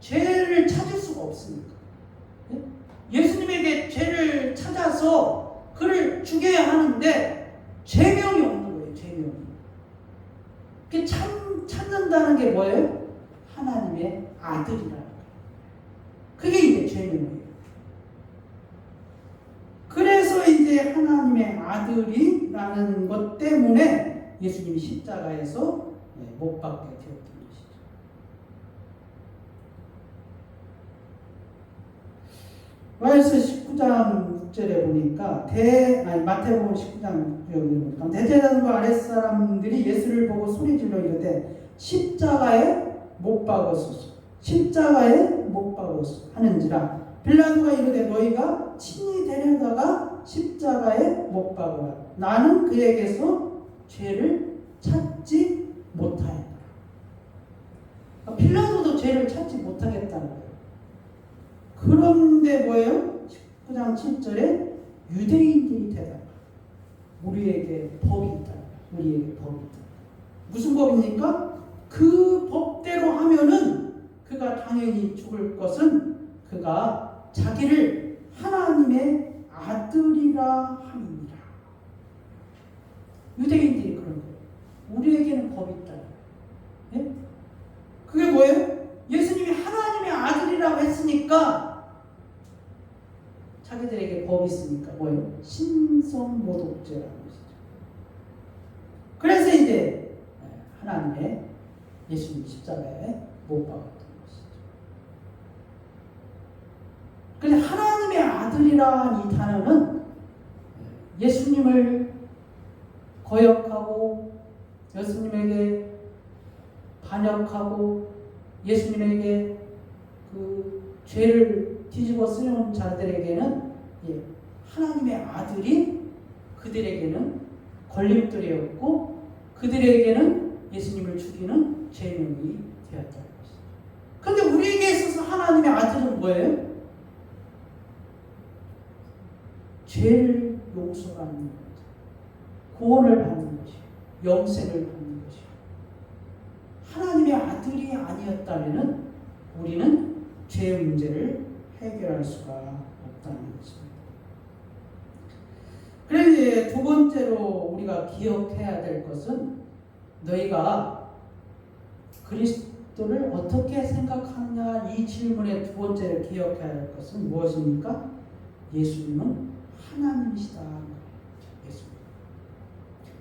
죄를 찾을 수가 없습니다. 네? 예수님에게 죄를 찾아서 그를 죽여야 하는데 죄명이 없는 거예요. 죄명이. 찾는다는 게 뭐예요? 하나님의 아들이라는 거예요. 그게 이제 죄명이에요. 그래서 이제 하나님의 아들이라는 것 때문에 예수님이 십자가에서 못 박게 되었던 것이죠. 마태복음 19장 6절에 보니까 마태복음 19장 6절에 보니까 대제사장과 아랫사람들이 예수를 보고 소리질러 이르되 십자가에 못 박으소서 십자가에 못 박으소서 하는지라 빌라도가 이르되 너희가 친히 데려다가 십자가에 못 박으라. 나는 그에게서 죄를 찾지 못하였다. 빌라도도 죄를 찾지 못하겠다는 거예요. 그런데 뭐예요? 19장 7절에 유대인들이 대답하라. 우리에게 법이 있다. 우리에게 법이 있다. 무슨 법입니까? 그 법대로 하면은 그가 당연히 죽을 것은 그가 자기를 하나님의 아들이라 함이니라. 유대인들이 그런 거예요. 우리에게는 법이 있다. 네? 그게 뭐예요? 예수님이 하나님의 아들이라고 했으니까 자기들에게 법이 있으니까 뭐예요? 신성모독죄라는 것이죠. 이제 하나님의 예수님 십자가에 못 박았던 것이죠. 그런데 하나님의 아들이라는 이 단어는 예수님을 거역하고 예수님에게 반역하고 예수님에게 그 죄를 뒤집어 쓰는 자들에게는 하나님의 아들이 그들에게는 걸림돌이었고 그들에게는 예수님을 죽이는 죄명이 되었다는 것입니다. 그런데 우리에게 있어서 하나님의 아들은 뭐예요? 죄를 용서하는 것, 구원을 받는 것이요, 영생을 받는 것이요. 하나님의 아들이 아니었다면 우리는 죄의 문제를 해결할 수가 없다는 것입니다. 그래서 두 번째로 우리가 기억해야 될 것은 너희가 그리스도를 어떻게 생각하느냐 이 질문의 두 번째로 기억해야 할 것은 무엇입니까? 예수님은 하나님이시다. 예수님.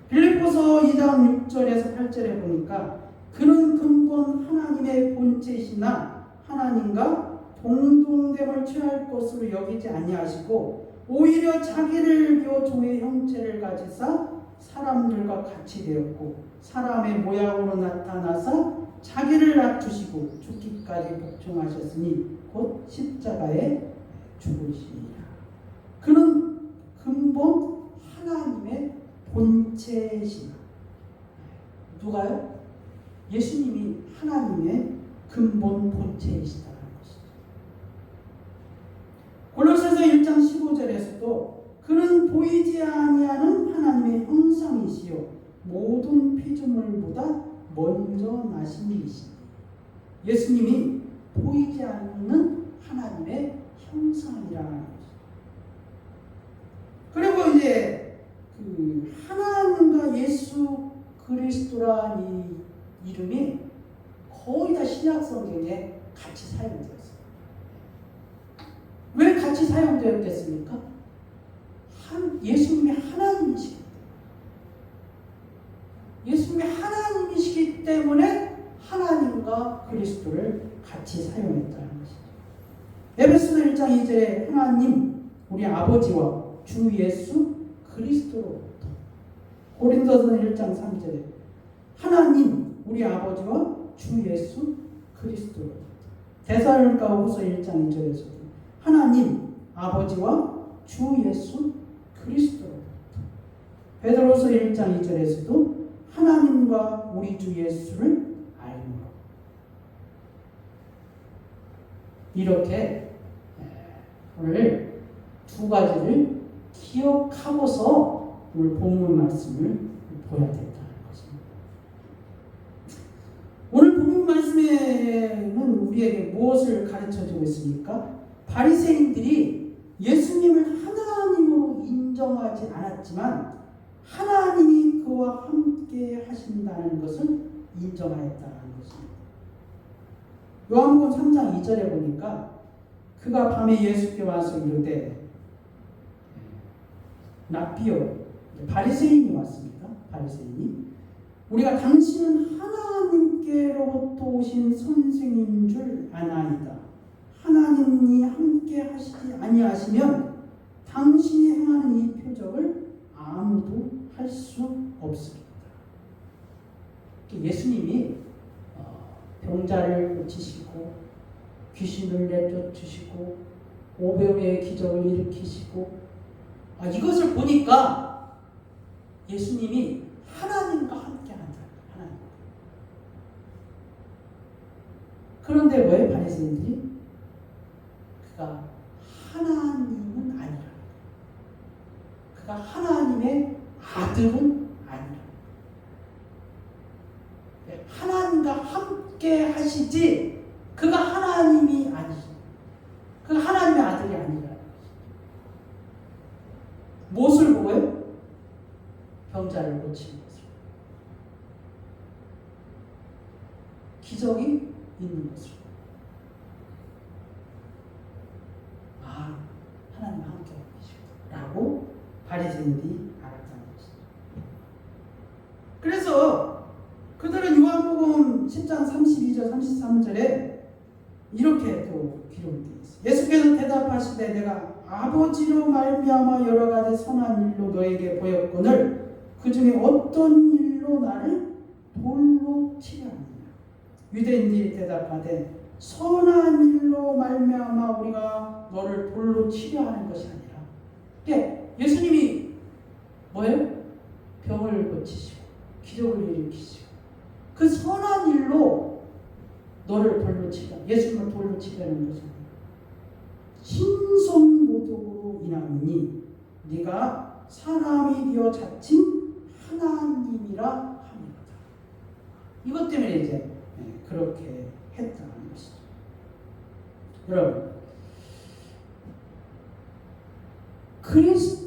빌립보서 2장 6절에서 8절에 보니까 그는 근본 하나님의 본체이시나 하나님과 동등됨을 취할 것으로 여기지 아니하시고 오히려 자기를 비워 종의 형체를 가지사 사람들과 같이 되었고 사람의 모양으로 나타나사 자기를 낮추시고 죽기까지 복종하셨으니 곧 십자가에 죽으시니라. 그는 근본 하나님의 본체이시나. 누가요? 예수님이 하나님의 근본 본체이시다는 것이죠. 골로새서 1장 15절에서도 그는 보이지 아니하는 하나님의 형상이시요 모든 피조물보다 먼저 나신 이시니. 예수님이 보이지 않는 하나님의 형상이라는 것이죠. 그리고 이제 그 하나님과 예수 그리스도라는 이 이름이 거의 다 신약 성경에 같이 사용되었어요. 왜 같이 사용되었겠습니까? 예수님이 하나님이시기 때문에. 예수님이 하나님이시기 때문에 하나님과 그리스도를 같이 사용했다는 것이죠. 에베소서 1장 2절에 하나님 우리 아버지와 주 예수 그리스도로부터, 고린도서 1장 3절에 하나님 우리 아버지와 주 예수 그리스도로부터, 데살로니가후서 1장 2절에서도 하나님 아버지와 주 예수 그리스도로부터, 베드로서 1장 2절에서도 하나님과 우리 주 예수를 알므로. 이렇게 오늘 두 가지를 기억하고서 오늘 본문 말씀을 보야 된다는 것입니다. 오늘 본문 말씀에는 우리에게 무엇을 가르쳐주고 있습니까? 바리새인들이 예수님을 하나님으로 인정하지 않았지만 하나님이 그와 함께 하신다는 것을 인정하였다는 것입니다. 요한복음 3장 2절에 보니까 그가 밤에 예수께 와서 이르되, 납비여, 바리새인이 왔습니다. 바리새인이 우리가 당신은 하나님께로부터 오신 선생인 줄 아나이다. 하나님이 함께 하시지 아니하시면 당신이 행하는 이 표적을 아무도 할 수 없습니다. 예수님이 병자를 고치시고 귀신을 내쫓으시고 오병의 기적을 일으키시고 이것을 보니까 예수님이 하나님과 함께 한다. 하나님. 그런데 왜 바리새인들이 그가 하나님은 아니라, 그가 하나님의 아들은 아니라, 하나님과 함께 하시지 그가 하나님이 아니죠. 그가 하나님의 아들이 아니라. 무엇을 보고요? 병자를 고치는 것을, 기적이 있는 것을. 하나님 함께 계시구나라고 바리새인들이 알았다는 것이죠. 그래서 그들은 요한복음 10장 32절 33절에 이렇게 또 기록이 되어 있어요. 예수께서 대답하시되 내가 아버지로 말미암아 여러 가지 선한 일로 너에게 보였거늘 그 중에 어떤 일로 나를 돌로 치려 하느냐. 유대인들이 대답하되 선한 일로 말미암아 우리가 너를 돌로 치려 하는 것이 아니라. 예, 예수님이 뭐예요? 병을 고치시고 기적을 일으키시고 그 선한 일로 너를 돌로 치려, 예수님을 돌로 치려는 것은 신성모독으로 인하니 네가 사람이 되어 자칭 하나님이라 함이로다. 이것 때문에 이제 그렇게 했다는 것이죠. 여러분, 그리스도를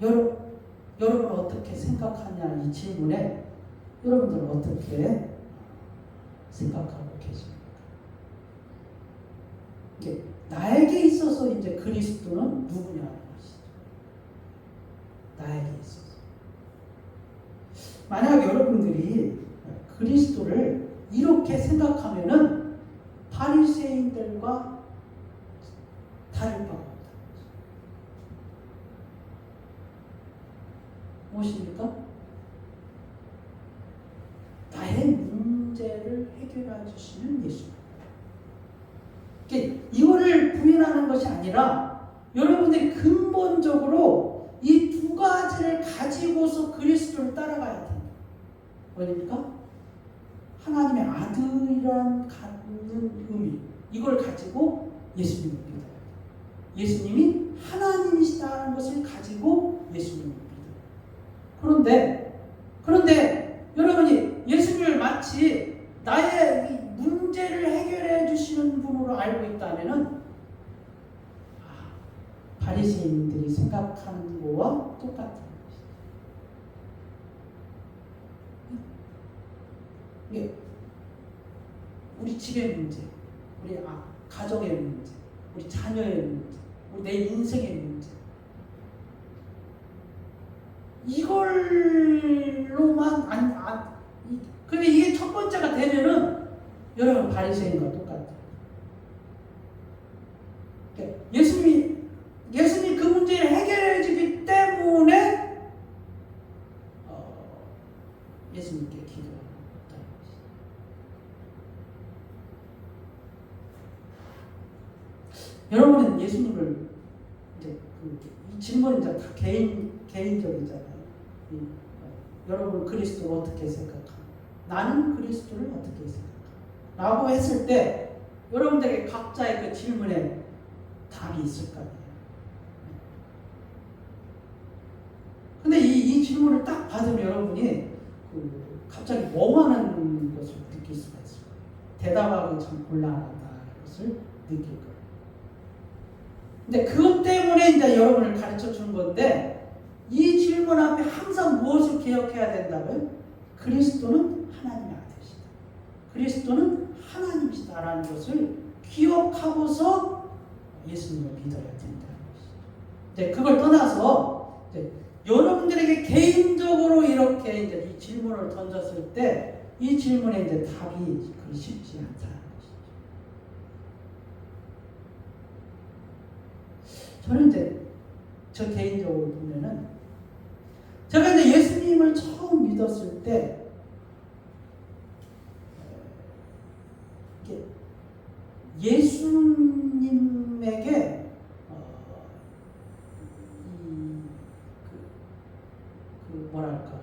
여러분 어떻게 생각하냐 이 질문에 여러분들은 어떻게 생각하고 계십니까? 이게 나에게 있어서 이제 그리스도는 누구냐는 것이죠. 나에게 있어서. 만약 여러분들이 그리스도를 이렇게 생각하면은 바리새인들과 다를 바가 없다. 무엇입니까? 나의 문제를 해결해 주시는 예수. 이거를 부인하는 것이 아니라 여러분들이 근본적으로 이 두 가지를 가지고서 그리스도를 따라가야 됩니다. 뭐입니까? 하나님의 아들이란 갖는 의미, 이걸 가지고 예수님을 믿어요. 예수님이 하나님이시다는 것을 가지고 예수님을 믿어요. 그런데 여러분이 예수님을 마치 나의 이 문제를 해결해 주시는 분으로 알고 있다면은 바리새인들이 생각하는 거와 똑같은 것이죠. 이게 우리 집의 문제, 우리 가정의 문제, 우리 자녀의 문제, 우리 내 인생의 문제, 이걸로만 근데 이게 첫 번째가 되면은 여러분 바리새인과 똑같아요. 예수님이 그 문제를 해결해 주기 때문에 예수님께 기도하는 것이죠. 여러분은 예수님을 이제 이 질문은 이제 다 개인적이잖아요. 여러분 그리스도를 어떻게 생각하나? 나는 그리스도를 어떻게 생각하나? 라고 했을 때 여러분들에게 각자의 그 질문에 답이 있을 거예요. 근데 이 질문을 딱 받으면 여러분이 갑자기 멍하는 것을 느낄 수가 있어요. 대답하기 참 곤란하다는 것을 느낄 거예요. 근데 그것 때문에 이제 여러분을 가르쳐 준 건데 이 질문 앞에 항상 무엇을 기억해야 된다고요? 그리스도는 하나님의 아들이시다. 그리스도는 하나님이시다라는 것을 기억하고서 예수님을 믿어야 된다는 것이죠. 이제 그걸 떠나서 이제 여러분들에게 개인적으로 이렇게 이제 이 질문을 던졌을 때 이 질문에 이제 답이 그리 쉽지 않다는 것이죠. 저는 이제 저 개인적으로 보면은 제가 이제 예수님을 처음 믿었을 때 예수님에게 뭐랄까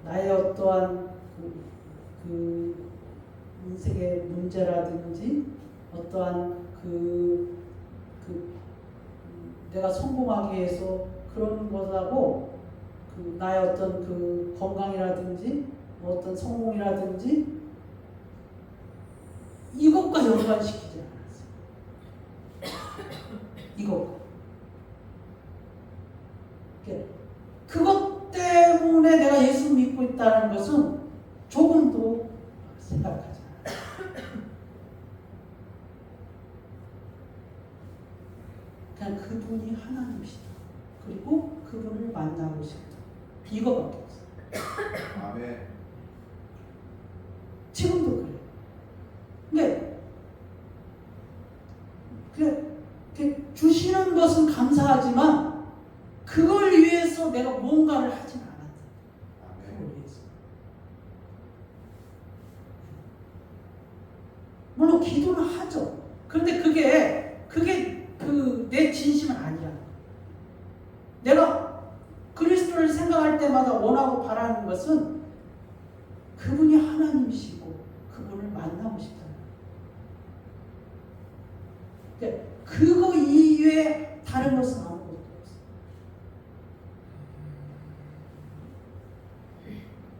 나의 어떠한 그 인생의 문제라든지 어떠한 내가 성공하기 위해서 그런 것하고 나의 어떤 그 건강이라든지 어떤 성공이라든지 이것과 연관시키지 않았어요. 이것. 그것 때문에 내가 예수 믿고 있다는 것은 조금도 생각하지 않아요. 그냥 그분이 하나님이시다. 그리고 그분을 만나고 싶다. 이거밖에 없어요. 아멘. 지금도 그래요. 근데 주시는 것은 감사하지만 그걸 위해서 내가 뭔가를 하진 않았다. 그걸 아멘. 위해서. 물론 기도는 하죠. 그런데 그게 내 진심은 아니야. 내가 그리스도를 생각할 때마다 원하고 바라는 것은 그분이 하나님이시고 그분을 만나고 싶다. 그거 이외에 다른 것은 아무것도 없어.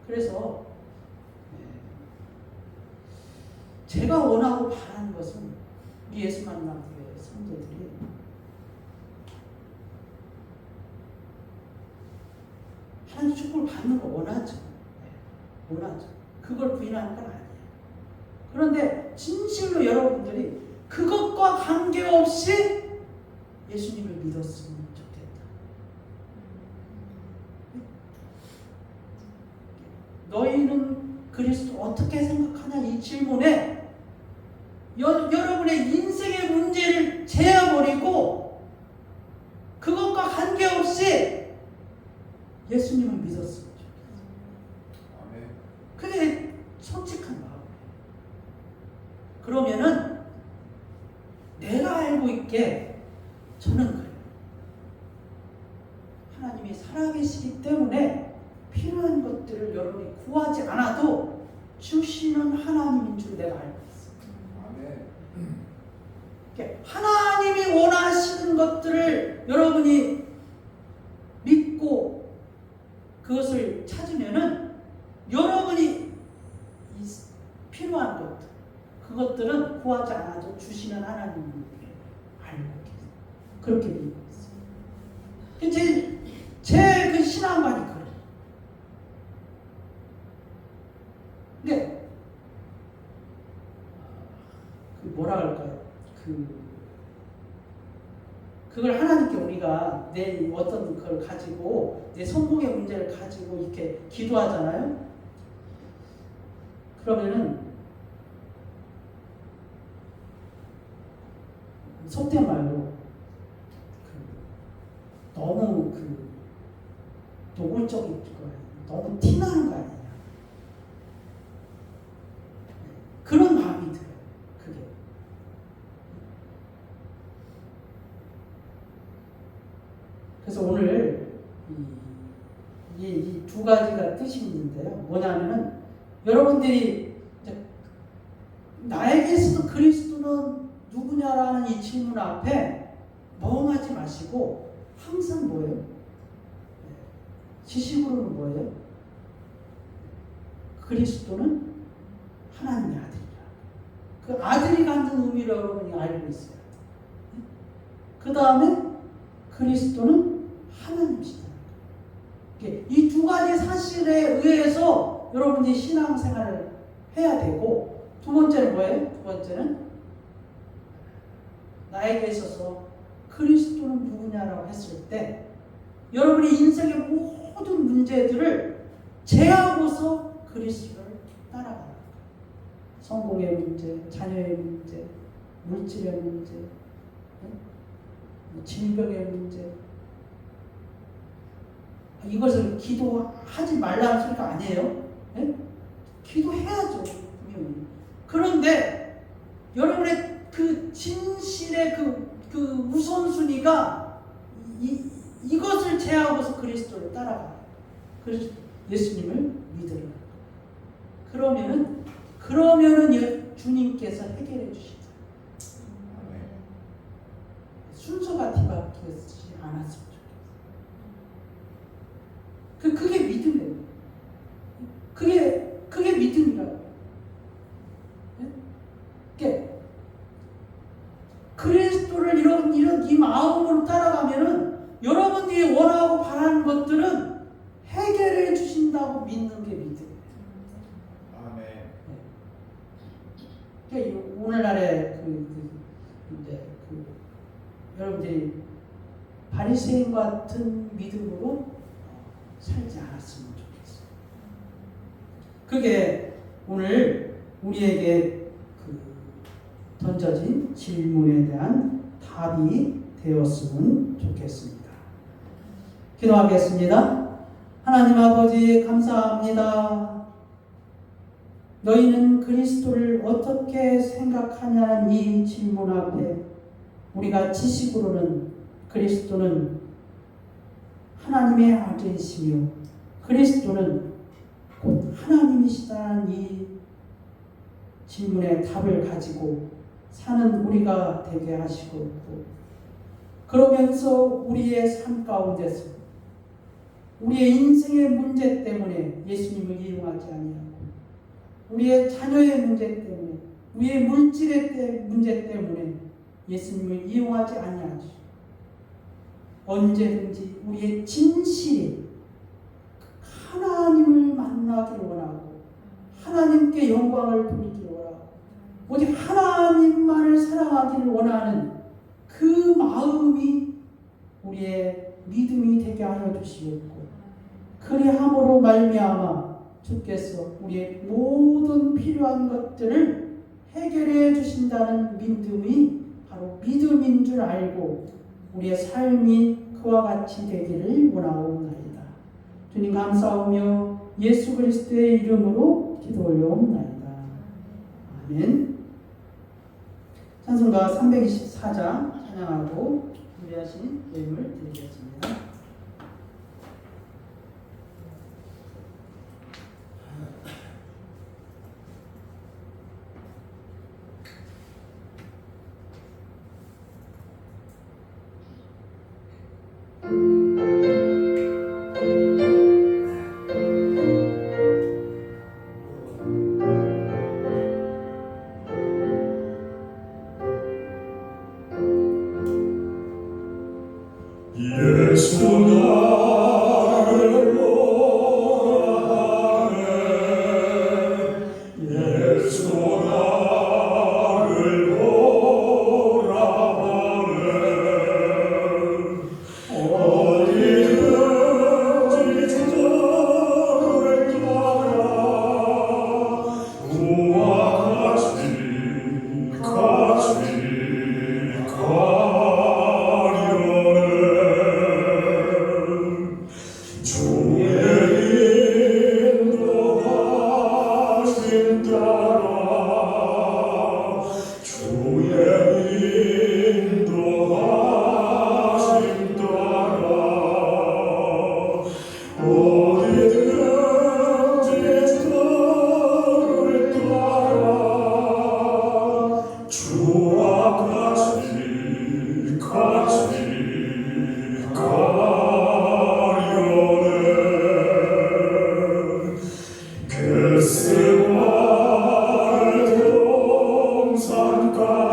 그래서 제가 원하고 바라는 것은 우리 예수 만나는 성도들이 하나님 축복을 받는 거 원하죠. 원하죠. 그걸 부인하는 건 아니에요. 그런데 진실로 여러분들이 그것과 관계없이 예수님을 믿었으면 좋겠다. 너희는 그리스도 어떻게 생각하냐 이 질문에 여러분의 인생의 문제를 제어버리고 그것과 관계없이 예수님을 믿었으면 좋겠어요. 아멘. 그게 솔직한 마음이에요. 그러면은 내가 알고 있게 저는 그래요. 하나님이 살아계시기 때문에 필요한 것들을 여러분이 구하지 않아도 주시는 하나님인 줄 내가 알고 있어요. 아멘. 하나님이 원하시는 것들을 여러분이 믿고 그것을 찾으면은 여러분이 필요한 것들 그것들은 구하지 않아도 주시는 하나님을 알고 계세요. 그렇게 믿고 있어요. 제 그 신앙관이 그래요. 근데 뭐라 할까요? 그걸 하나님께 우리가 내 어떤 걸 가지고 내 성공의 문제를 가지고 이렇게 기도하잖아요. 그러면은 속된 말로 너무 노골적인 거 너무 티나는 거 아니냐 그런 마음이 들어요. 그게 그래서 오늘 이 두 가지가 뜻이 있는데요. 뭐냐면은 여러분들이 나에게서도 그리스도는 누구냐라는 이 질문 앞에 멍하지 마시고 항상 뭐예요? 지식으로는 뭐예요? 그리스도는 하나님의 아들이라. 그 아들이 갖는 의미를 여러분이 알고 있어요. 그 다음에 그리스도는 하나님이시다. 이 두 가지 사실에 의해서 여러분이 신앙생활을 해야 되고 두 번째는 뭐예요? 두 번째는 나에게 있어서 그리스도는 누구냐라고 했을 때 여러분이 인생의 모든 문제들을 제하고서 그리스도를 따라가는 거예요. 성공의 문제, 자녀의 문제, 물질의 문제, 질병의 문제 이것을 기도하지 말라는 소리가 아니에요. 네? 기도해야죠. 분명히. 그런데 여러분의 그 진실의 그 우선순위가 이것을 제하고서 그리스도를 따라가요. 그래서 예수님을 믿으라. 그러면은 주님께서 해결해 주시죠. 순서가 뒤바뀌지 않았으면 좋겠어요. 그게 믿음이에요. 그게 믿음이라고. 네? 그리스도를 이런 이 마음으로 따라가면은 여러분들이 원하고 바라는 것들은 해결해 주신다고 믿는 게 믿음이에요. 아멘. 그러니까 오늘날의 여러분들이 바리새인 같은 믿음으로 살지 않았으면 좋겠어요. 그게 오늘 우리에게 던져진 질문에 대한 답이 되었으면 좋겠습니다. 기도하겠습니다. 하나님 아버지 감사합니다. 너희는 그리스도를 어떻게 생각하냐는 이 질문 앞에 우리가 지식으로는 그리스도는 하나님의 아들이시며 그리스도는 곧 하나님이시다는 이 질문에 답을 가지고 사는 우리가 되게 하시고 그러면서 우리의 삶 가운데서 우리의 인생의 문제 때문에 예수님을 이용하지 아니하고 우리의 자녀의 문제 때문에 우리의 물질의 문제 때문에 예수님을 이용하지 아니하시고 언제든지 우리의 진실이 하나님을 만나기를 원하고 하나님께 영광을 돌리기를 원하고 오직 하나님만을 사랑하기를 원하는 그 마음이 우리의 믿음이 되게 하여 주시겠고 그리함으로 말미암아 주께서 우리의 모든 필요한 것들을 해결해 주신다는 믿음이 바로 믿음인 줄 알고 우리의 삶이 그와 같이 되기를 원하옵나이다. 주님 감사하며 예수 그리스도의 이름으로 기도 올려옵나이다. 아멘. 찬송가 324장 찬양하고 준비하신 예물 드리겠습니다.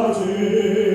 주의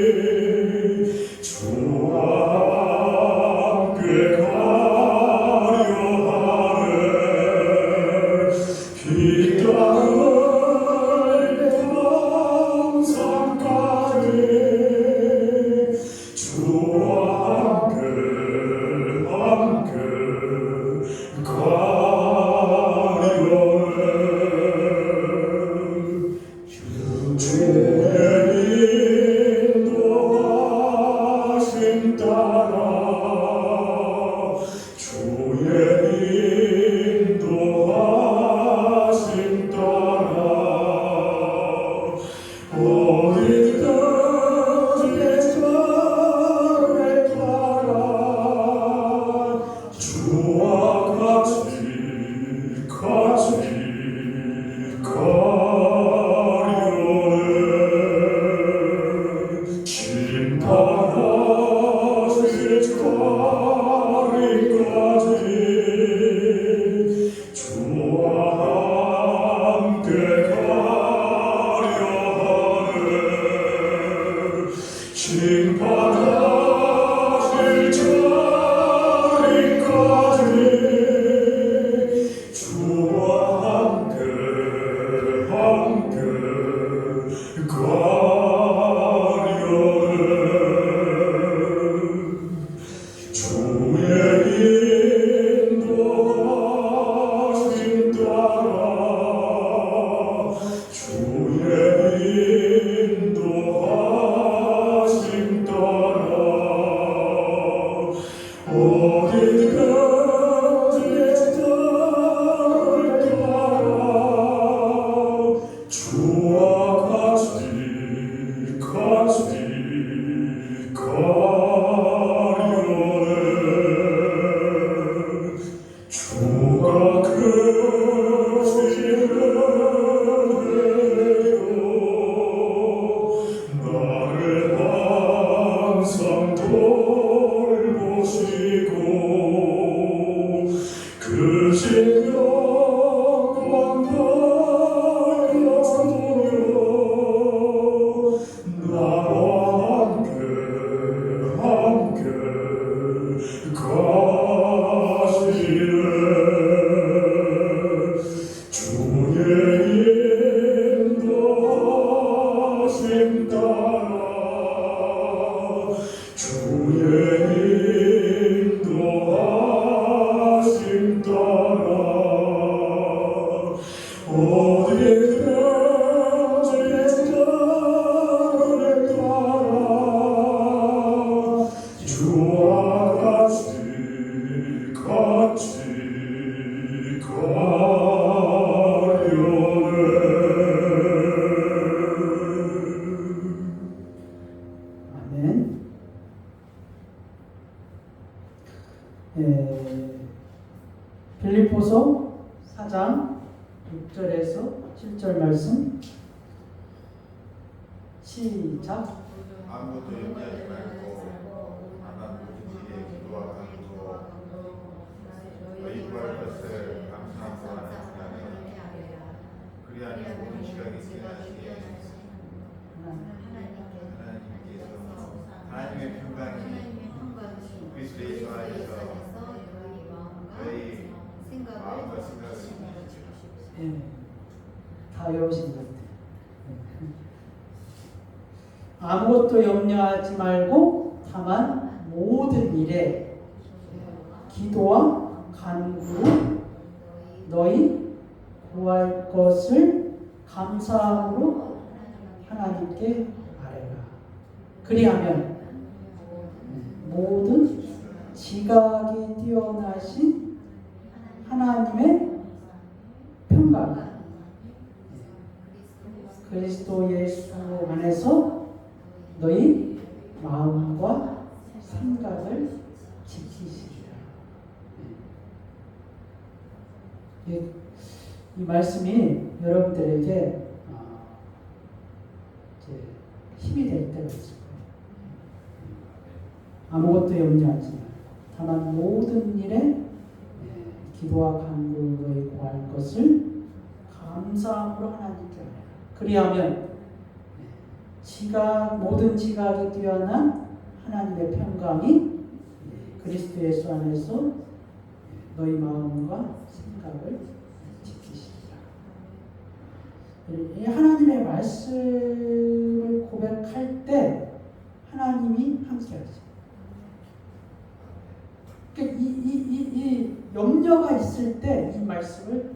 인도하심 빌립보서 4장 6절에서 7절 말씀 시작. 아무것도 염려하지 말고 다만 모든 일에 기도와 간구로 너희 구할 것을 감사함으로 하나님께 그리하니 모든 시각이 지나시기에 하나님의 평강이 그리스도 예수 안에서 너희 마음과 생각을 다 외우신 것 같아요. 아무것도 염려하지 말고 다만 모든 일에 기도와 간구로 너희 구할 것을 감사함으로 하나님께 아뢰라. 그리하면 모든 지각이 뛰어나신 하나님의 평강 그리스도 예수 안에서 너희 마음과 생각을 지키시리라. 이 말씀이 여러분들에게 이제 힘이 될 때가 있을 거예요. 아무것도 염려하지 마. 다만 모든 일에 기도와 간구로 구할 것을 감사함으로 하나님께 아뢰라. 그리하면 모든 지각이 뛰어난 하나님의 평강이 그리스도 예수 안에서 너희 마음과 생각을 지키시리라. 이 하나님의 말씀을 고백할 때 하나님이 함께하죠. 이 염려가 있을 때 이 말씀을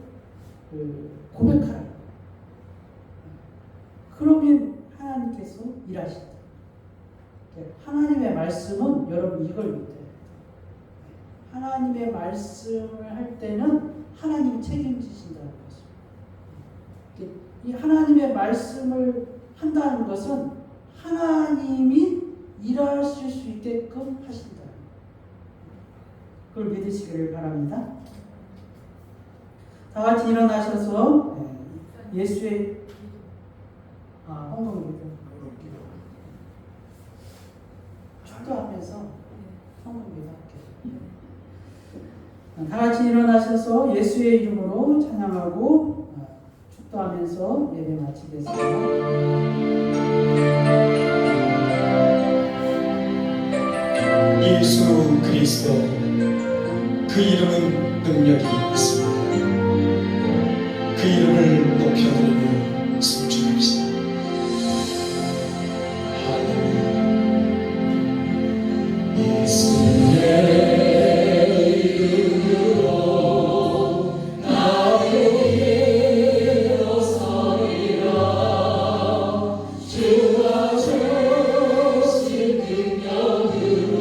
고백하라. 그러면 하나님께서 일하신다. 하나님의 말씀은 여러분 이걸 못해요. 하나님의 말씀을 할 때는 하나님이 책임지신다는 것입니다. 이 하나님의 말씀을 한다는 것은 하나님이 일하실 수 있게끔 하신다. 그걸 믿으시기를 바랍니다. 다 같이 일어나셔서 예수의 헌금기도 축도하면서 헌금기도 할게요. 다 같이 일어나셔서 예수의 이름으로 찬양하고 축도하면서 예배 마치겠습니다. 예수 그리스도 그 이름은 능력이 있습니다. 그 이름을 높여드리며 순종합시다. 할렐루야. 예수의 이름으로 나의 일어서리라. 주가 주신 능력으로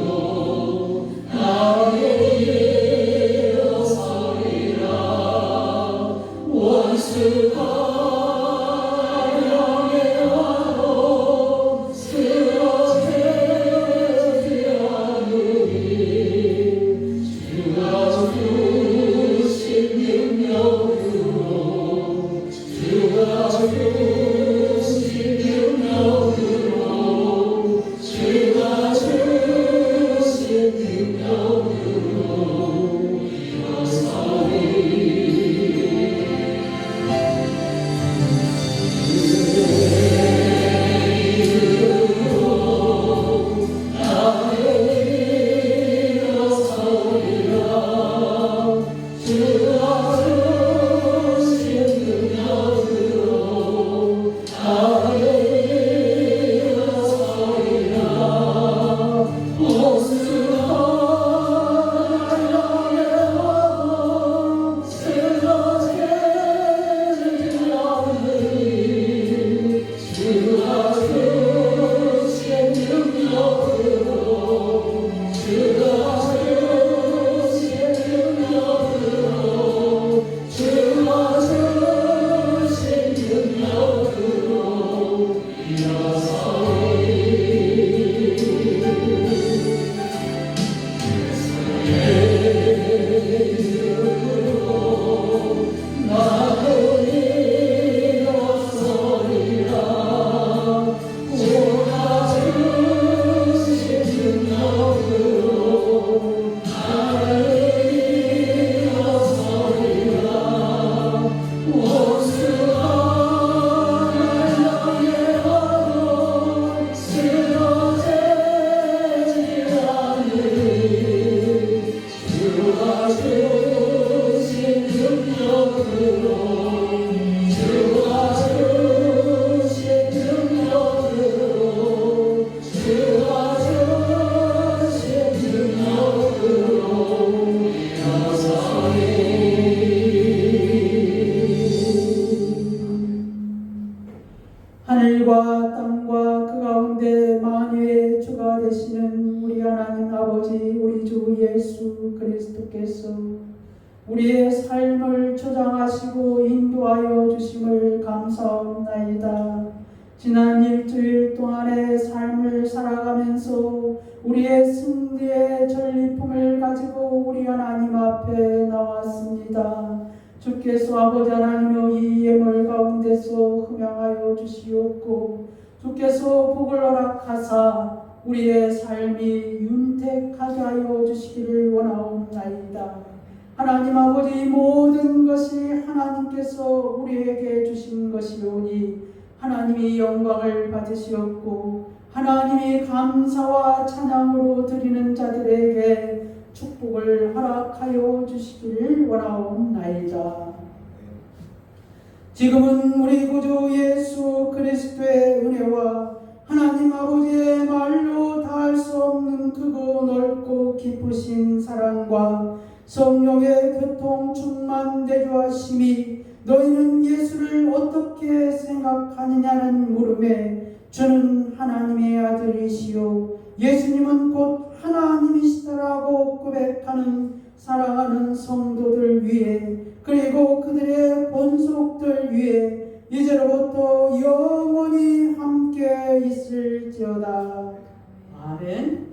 구주 예수 그리스도께서 우리의 삶을 조장하시고 인도하여 주심을 감사합나이다. 지난 일주일 동안의 삶을 살아가면서 우리의 승리의 전리품을 가지고 우리 하나님 앞에 나왔습니다. 주께서 아버지 하나님여 이 예물 가운데서 흠양하여 주시옵고 주께서 복을 허락하사 우리의 삶이 윤택하게 하여 주시기를 원하옵나이다. 하나님 아버지 이 모든 것이 하나님께서 우리에게 주신 것이오니 하나님이 영광을 받으시옵고 하나님이 감사와 찬양으로 드리는 자들에게 축복을 허락하여 주시기를 원하옵나이다. 지금은 우리 구주 예수 그리스도의 은혜와 하나님 아버지의 말로 다할 수 없는 크고 넓고 깊으신 사랑과 성령의 교통 충만 내주하심이 너희는 예수를 어떻게 생각하느냐는 물음에 주는 하나님의 아들이시요 예수님은 곧 하나님이시다라고 고백하는 사랑하는 성도들 위해 그리고 그들의 본속들 위해 이제로부터 영원히 함께 있을지어다. 아멘.